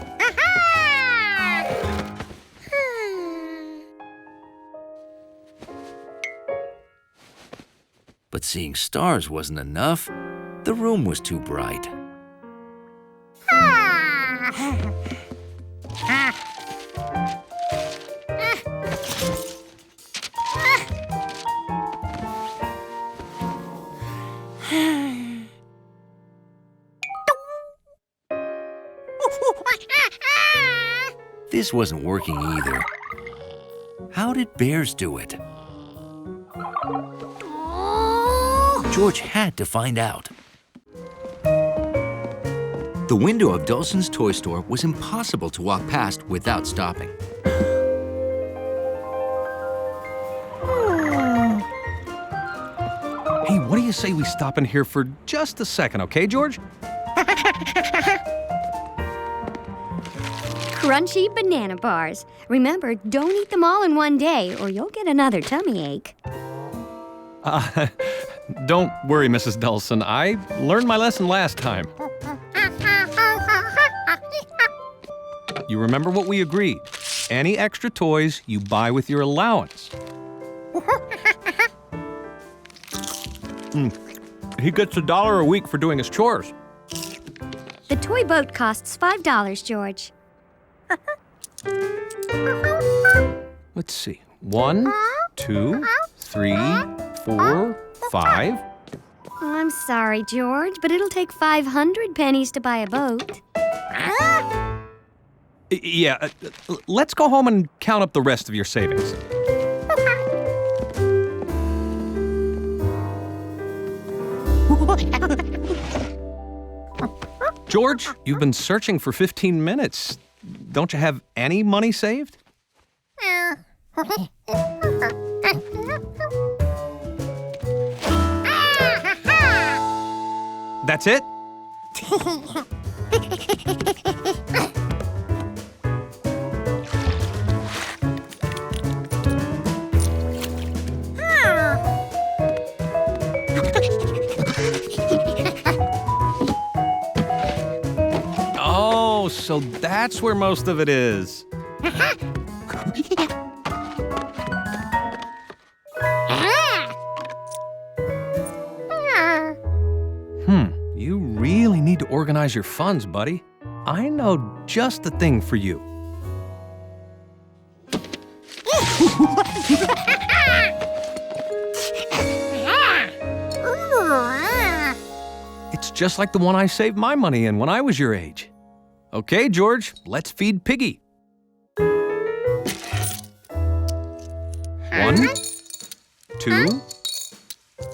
But seeing stars wasn't enough. The room was too bright. This wasn't working either. How did bears do it? George had to find out. The window of Dulcin's toy store was impossible to walk past without stopping. Hey, what do you say we stop in here for just a second, okay, George? Crunchy banana bars. Remember, don't eat them all in one day or you'll get another tummy ache. Don't worry, Mrs. Dulcin. I learned my lesson last time. You remember what we agreed. Any extra toys you buy with your allowance. He gets $1 a week for doing his chores. The toy boat costs $5, George. Let's see. 1, 2, 3, 4, 5. I'm sorry, George, but it'll take 500 pennies to buy a boat. Yeah, let's go home and count up the rest of your savings. George, you've been searching for 15 minutes. Don't you have any money saved? That's it? Oh, so that's where most of it is. You really need to organize your funds, buddy. I know just the thing for you. It's just like the one I saved my money in when I was your age. Okay, George, let's feed Piggy. 1, 2,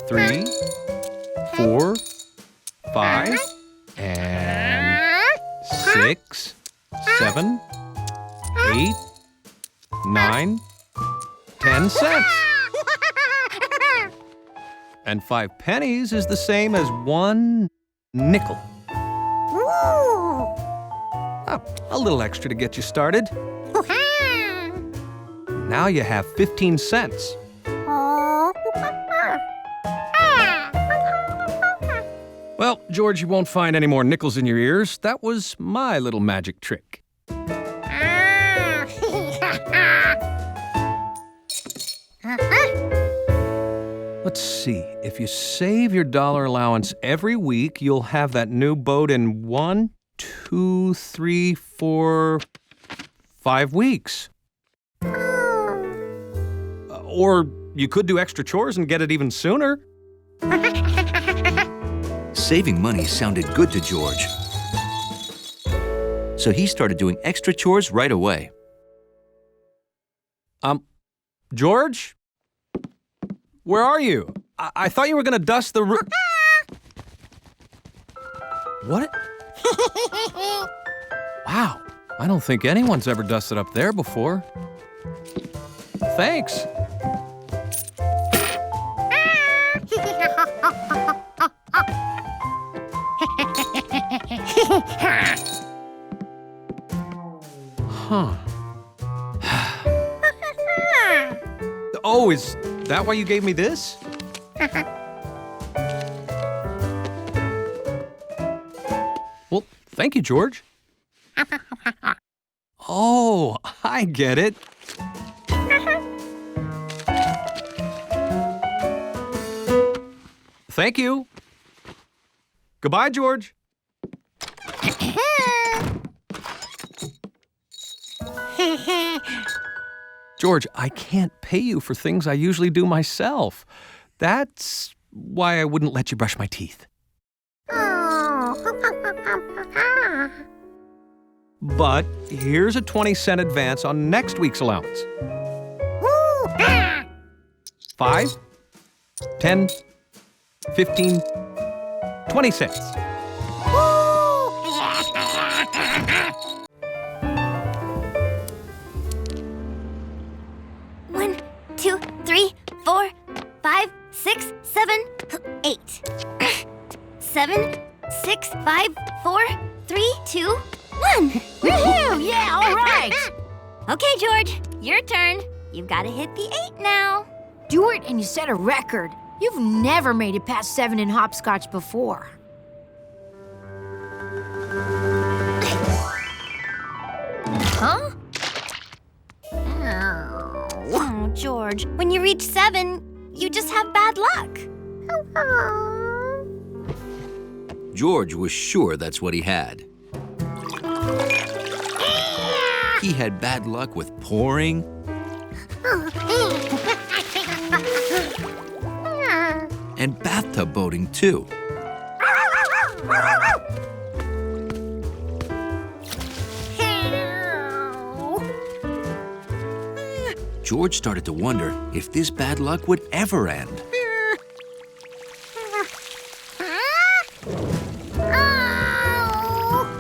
3, 4, 5, and 6, 7, 8, 9, 10 cents. And 5 pennies is the same as 1 nickel. A little extra to get you started. Now you have 15 cents. Well, George, you won't find any more nickels in your ears. That was my little magic trick. Let's see. If you save your dollar allowance every week, you'll have that new boat in 1, 2, 3, 4, 5 weeks. Or you could do extra chores and get it even sooner. Saving money sounded good to George. So he started doing extra chores right away. George? Where are you? I thought you were gonna dust the roof. What? Wow, I don't think anyone's ever dusted up there before. Thanks. Huh. Oh, is that why you gave me this? Thank you, George. Oh, I get it. Thank you. Goodbye, George. George, I can't pay you for things I usually do myself. That's why I wouldn't let you brush my teeth. But here's a 20-cent advance on next week's allowance. 5, 10, 15, 20 cents. One, 2, 3, 4, 5, 6, 7, 8. 7, 6, 5, 4, 3, 2, 1. Woohoo! Yeah, all right. Okay, George, your turn. You've got to hit the 8 now. Do it and you set a record. You've never made it past 7 in hopscotch before. Huh? Oh, George, when you reach 7, you just have bad luck. George was sure that's what he had. He had bad luck with pouring and bathtub boating, too. George started to wonder if this bad luck would ever end.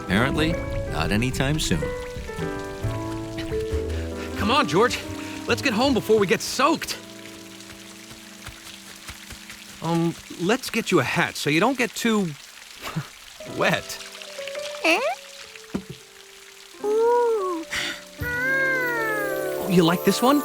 Apparently, not anytime soon. Come on, George. Let's get home before we get soaked. Let's get you a hat so you don't get too wet. Ooh. You like this one?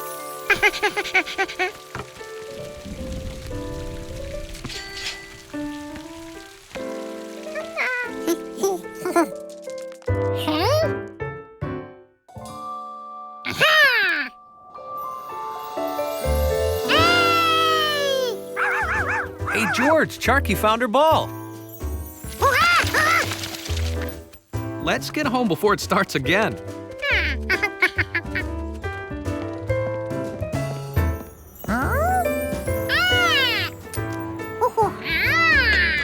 Hey, George, Charky found her ball. Let's get home before it starts again.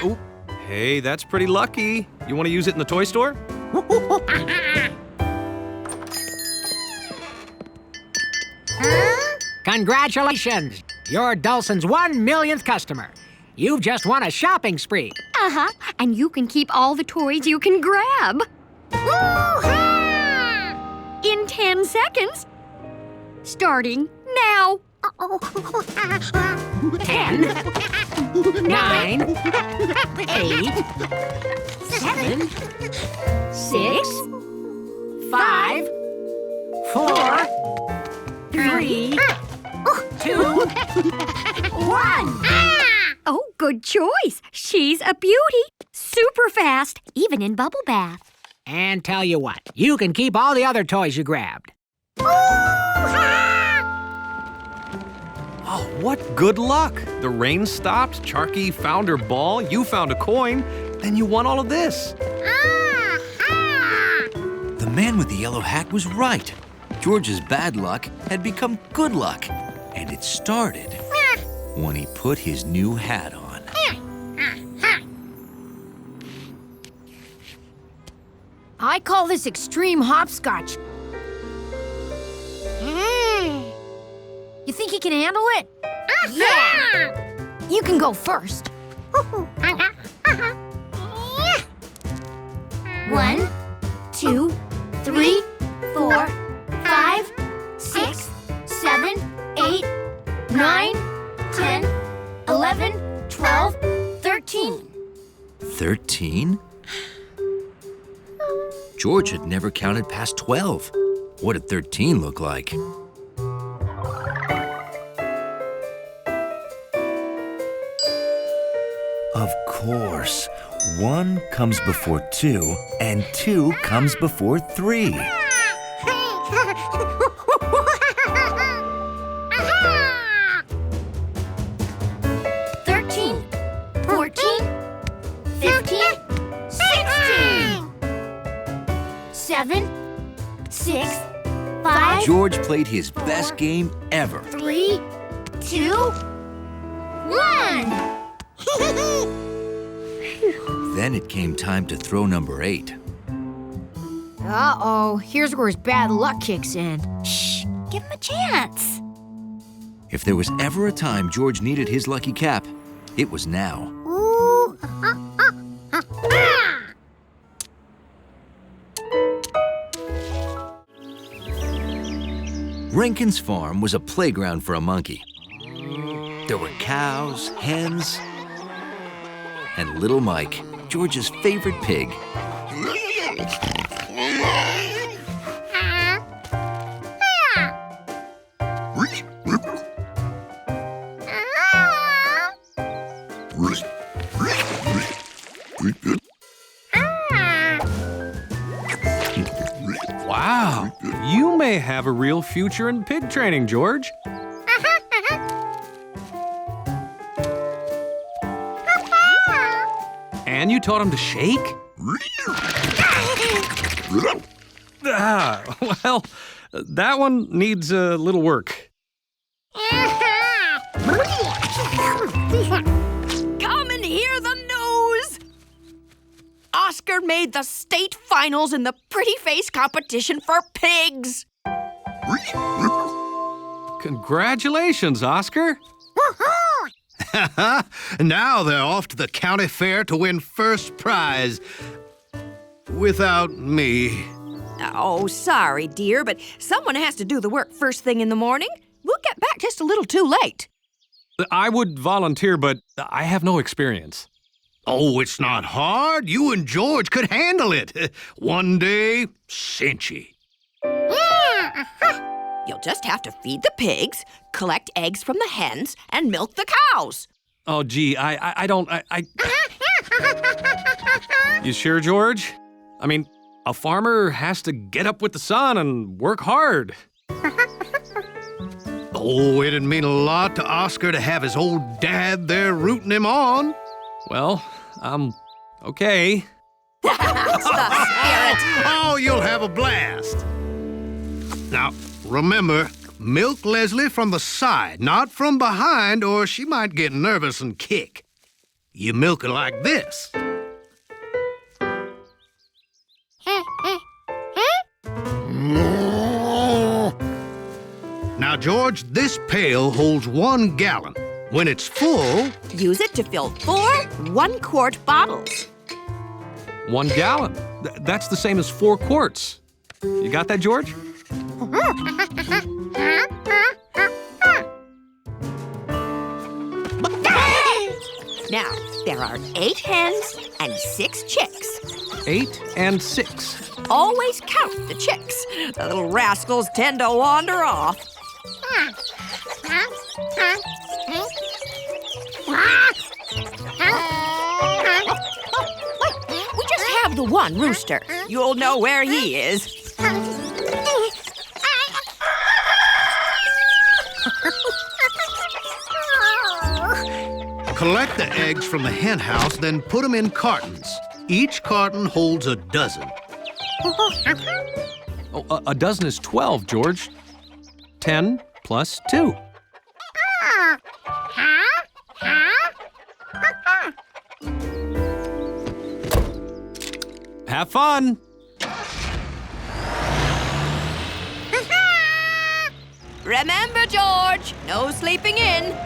Oh, hey, that's pretty lucky. You want to use it in the toy store? Congratulations! You're Dulcin's 1 millionth customer. You've just won a shopping spree. Uh-huh. And you can keep all the toys you can grab. In 10 seconds. Starting now. 10, 9, 8, 7, 6, 5, 4, 3, 2, 1. Oh, good choice. She's a beauty. Super fast, even in bubble bath. And tell you what, you can keep all the other toys you grabbed. Oh, what good luck! The rain stopped, Charky found her ball, you found a coin, then you won all of this. The man with the yellow hat was right. George's bad luck had become good luck, and it started when he put his new hat on. I call this extreme hopscotch. You think he can handle it? Yeah! You can go first. 1, 2, 3, 4, 5, 6, 7, 8, 9, 10, 11, 12, 13. 13? George had never counted past 12. What did 13 look like? Of course. 1 comes before 2, and 2 comes before 3. 13, 14, 15, 16. 7, 6, 5, George played his best game ever. 3, 2, 1. Then it came time to throw number 8. Uh-oh, here's where his bad luck kicks in. Shh, give him a chance. If there was ever a time George needed his lucky cap, it was now. Rankin's farm was a playground for a monkey. There were cows, hens, and little Mike, George's favorite pig. Wow, you may have a real future in pig training, George. And you taught him to shake? Well, that one needs a little work. Come and hear the news! Oscar made the state finals in the pretty face competition for pigs. Congratulations, Oscar. Now they're off to the county fair to win first prize. Without me. Oh, sorry, dear, but someone has to do the work first thing in the morning. We'll get back just a little too late. I would volunteer, but I have no experience. Oh, it's not hard. You and George could handle it. One day, cinchy. You'll just have to feed the pigs, collect eggs from the hens, and milk the cows. Oh, gee, I don't. You sure, George? I mean, a farmer has to get up with the sun and work hard. Oh, it'd mean a lot to Oscar to have his old dad there rooting him on. Well, okay. That's the spirit. Oh, you'll have a blast. Now, remember, milk Leslie from the side, not from behind, or she might get nervous and kick. You milk her like this. Now, George, this pail holds 1 gallon. When it's full, use it to fill 4 one-quart bottles. 1 gallon. That's the same as 4 quarts. You got that, George? Now, there are 8 hens and 6 chicks. 8 and 6. Always count the chicks. The little rascals tend to wander off. We just have the one rooster. You'll know where he is. collect the eggs from the hen house, then put them in cartons. Each carton holds a dozen. Oh, a dozen is 12, George. 10 plus 2. Have fun! Remember, George, no sleeping in.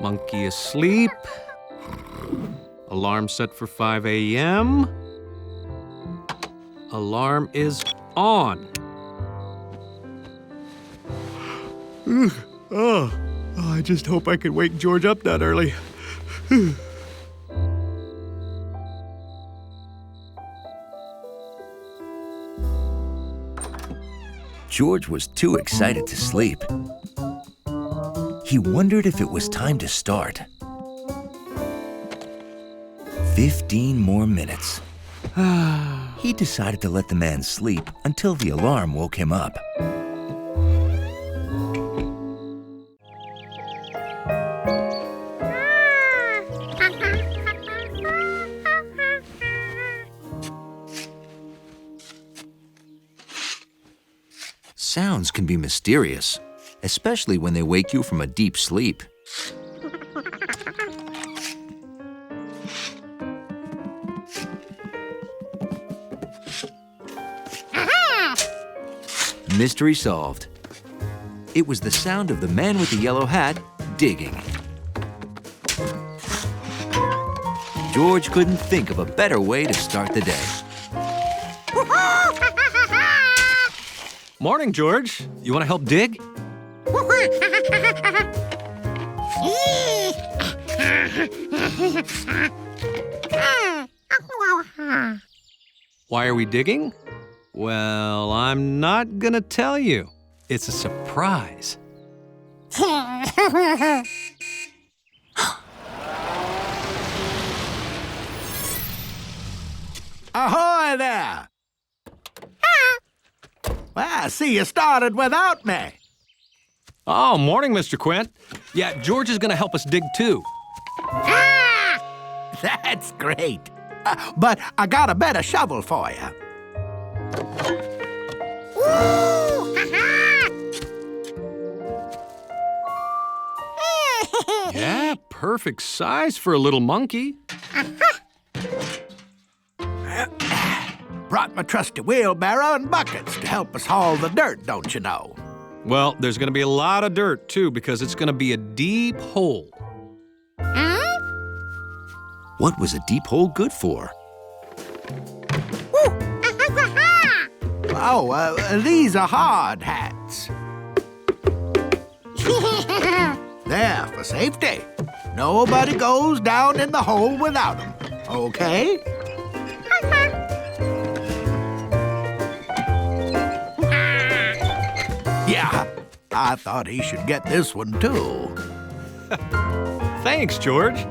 Monkey asleep. Alarm set for 5 a.m. Alarm is on. I just hope I can wake George up that early. George was too excited to sleep. He wondered if it was time to start. 15 more minutes. He decided to let the man sleep until the alarm woke him up. Sounds can be mysterious, especially when they wake you from a deep sleep. Mystery solved. It was the sound of the man with the yellow hat digging. George couldn't think of a better way to start the day. Morning, George. You want to help dig? Why are we digging? Well, I'm not gonna tell you. It's a surprise. Ahoy there! Well, I see you started without me. Oh, morning, Mr. Quint. Yeah, George is gonna help us dig too. That's great. But I got a better shovel for you. Yeah, perfect size for a little monkey. Brought my trusty wheelbarrow and buckets to help us haul the dirt, don't you know? Well, there's gonna be a lot of dirt too because it's gonna be a deep hole. What was a deep hole good for? Oh, these are hard hats. There, for safety. Nobody goes down in the hole without them, okay? Yeah, I thought he should get this one too. Thanks, George.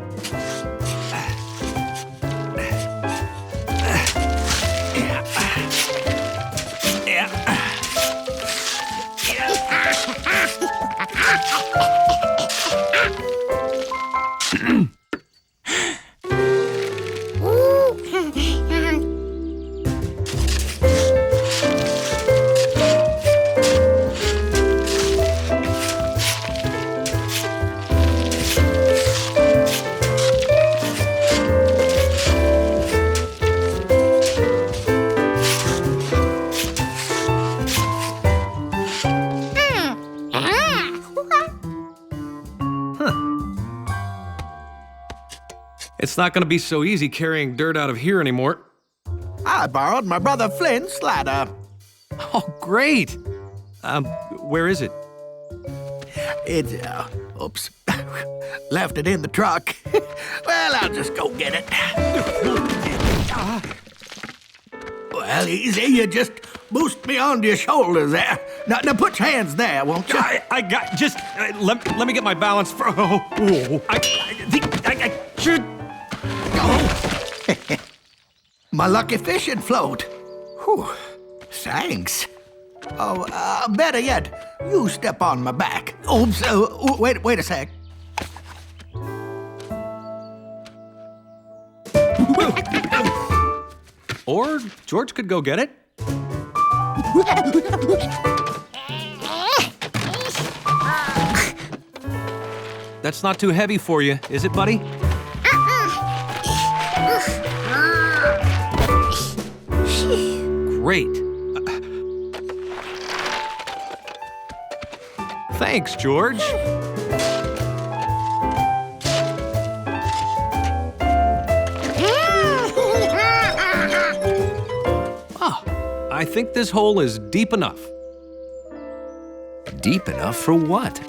It's not gonna be so easy carrying dirt out of here anymore. I borrowed my brother Flint's ladder. Oh, great. Where is it? It's, oops. Left it in the truck. Well, I'll just go get it. Well, easy. You just boost me onto your shoulders there. Now put your hands there, won't you? I got, just, let me get my balance for, I should. My lucky fishing float. Whew. Thanks. Oh, better yet, you step on my back. Oops, wait a sec. Or George could go get it. That's not too heavy for you, is it, buddy? Great. Thanks, George. Oh, I think this hole is deep enough. Deep enough for what?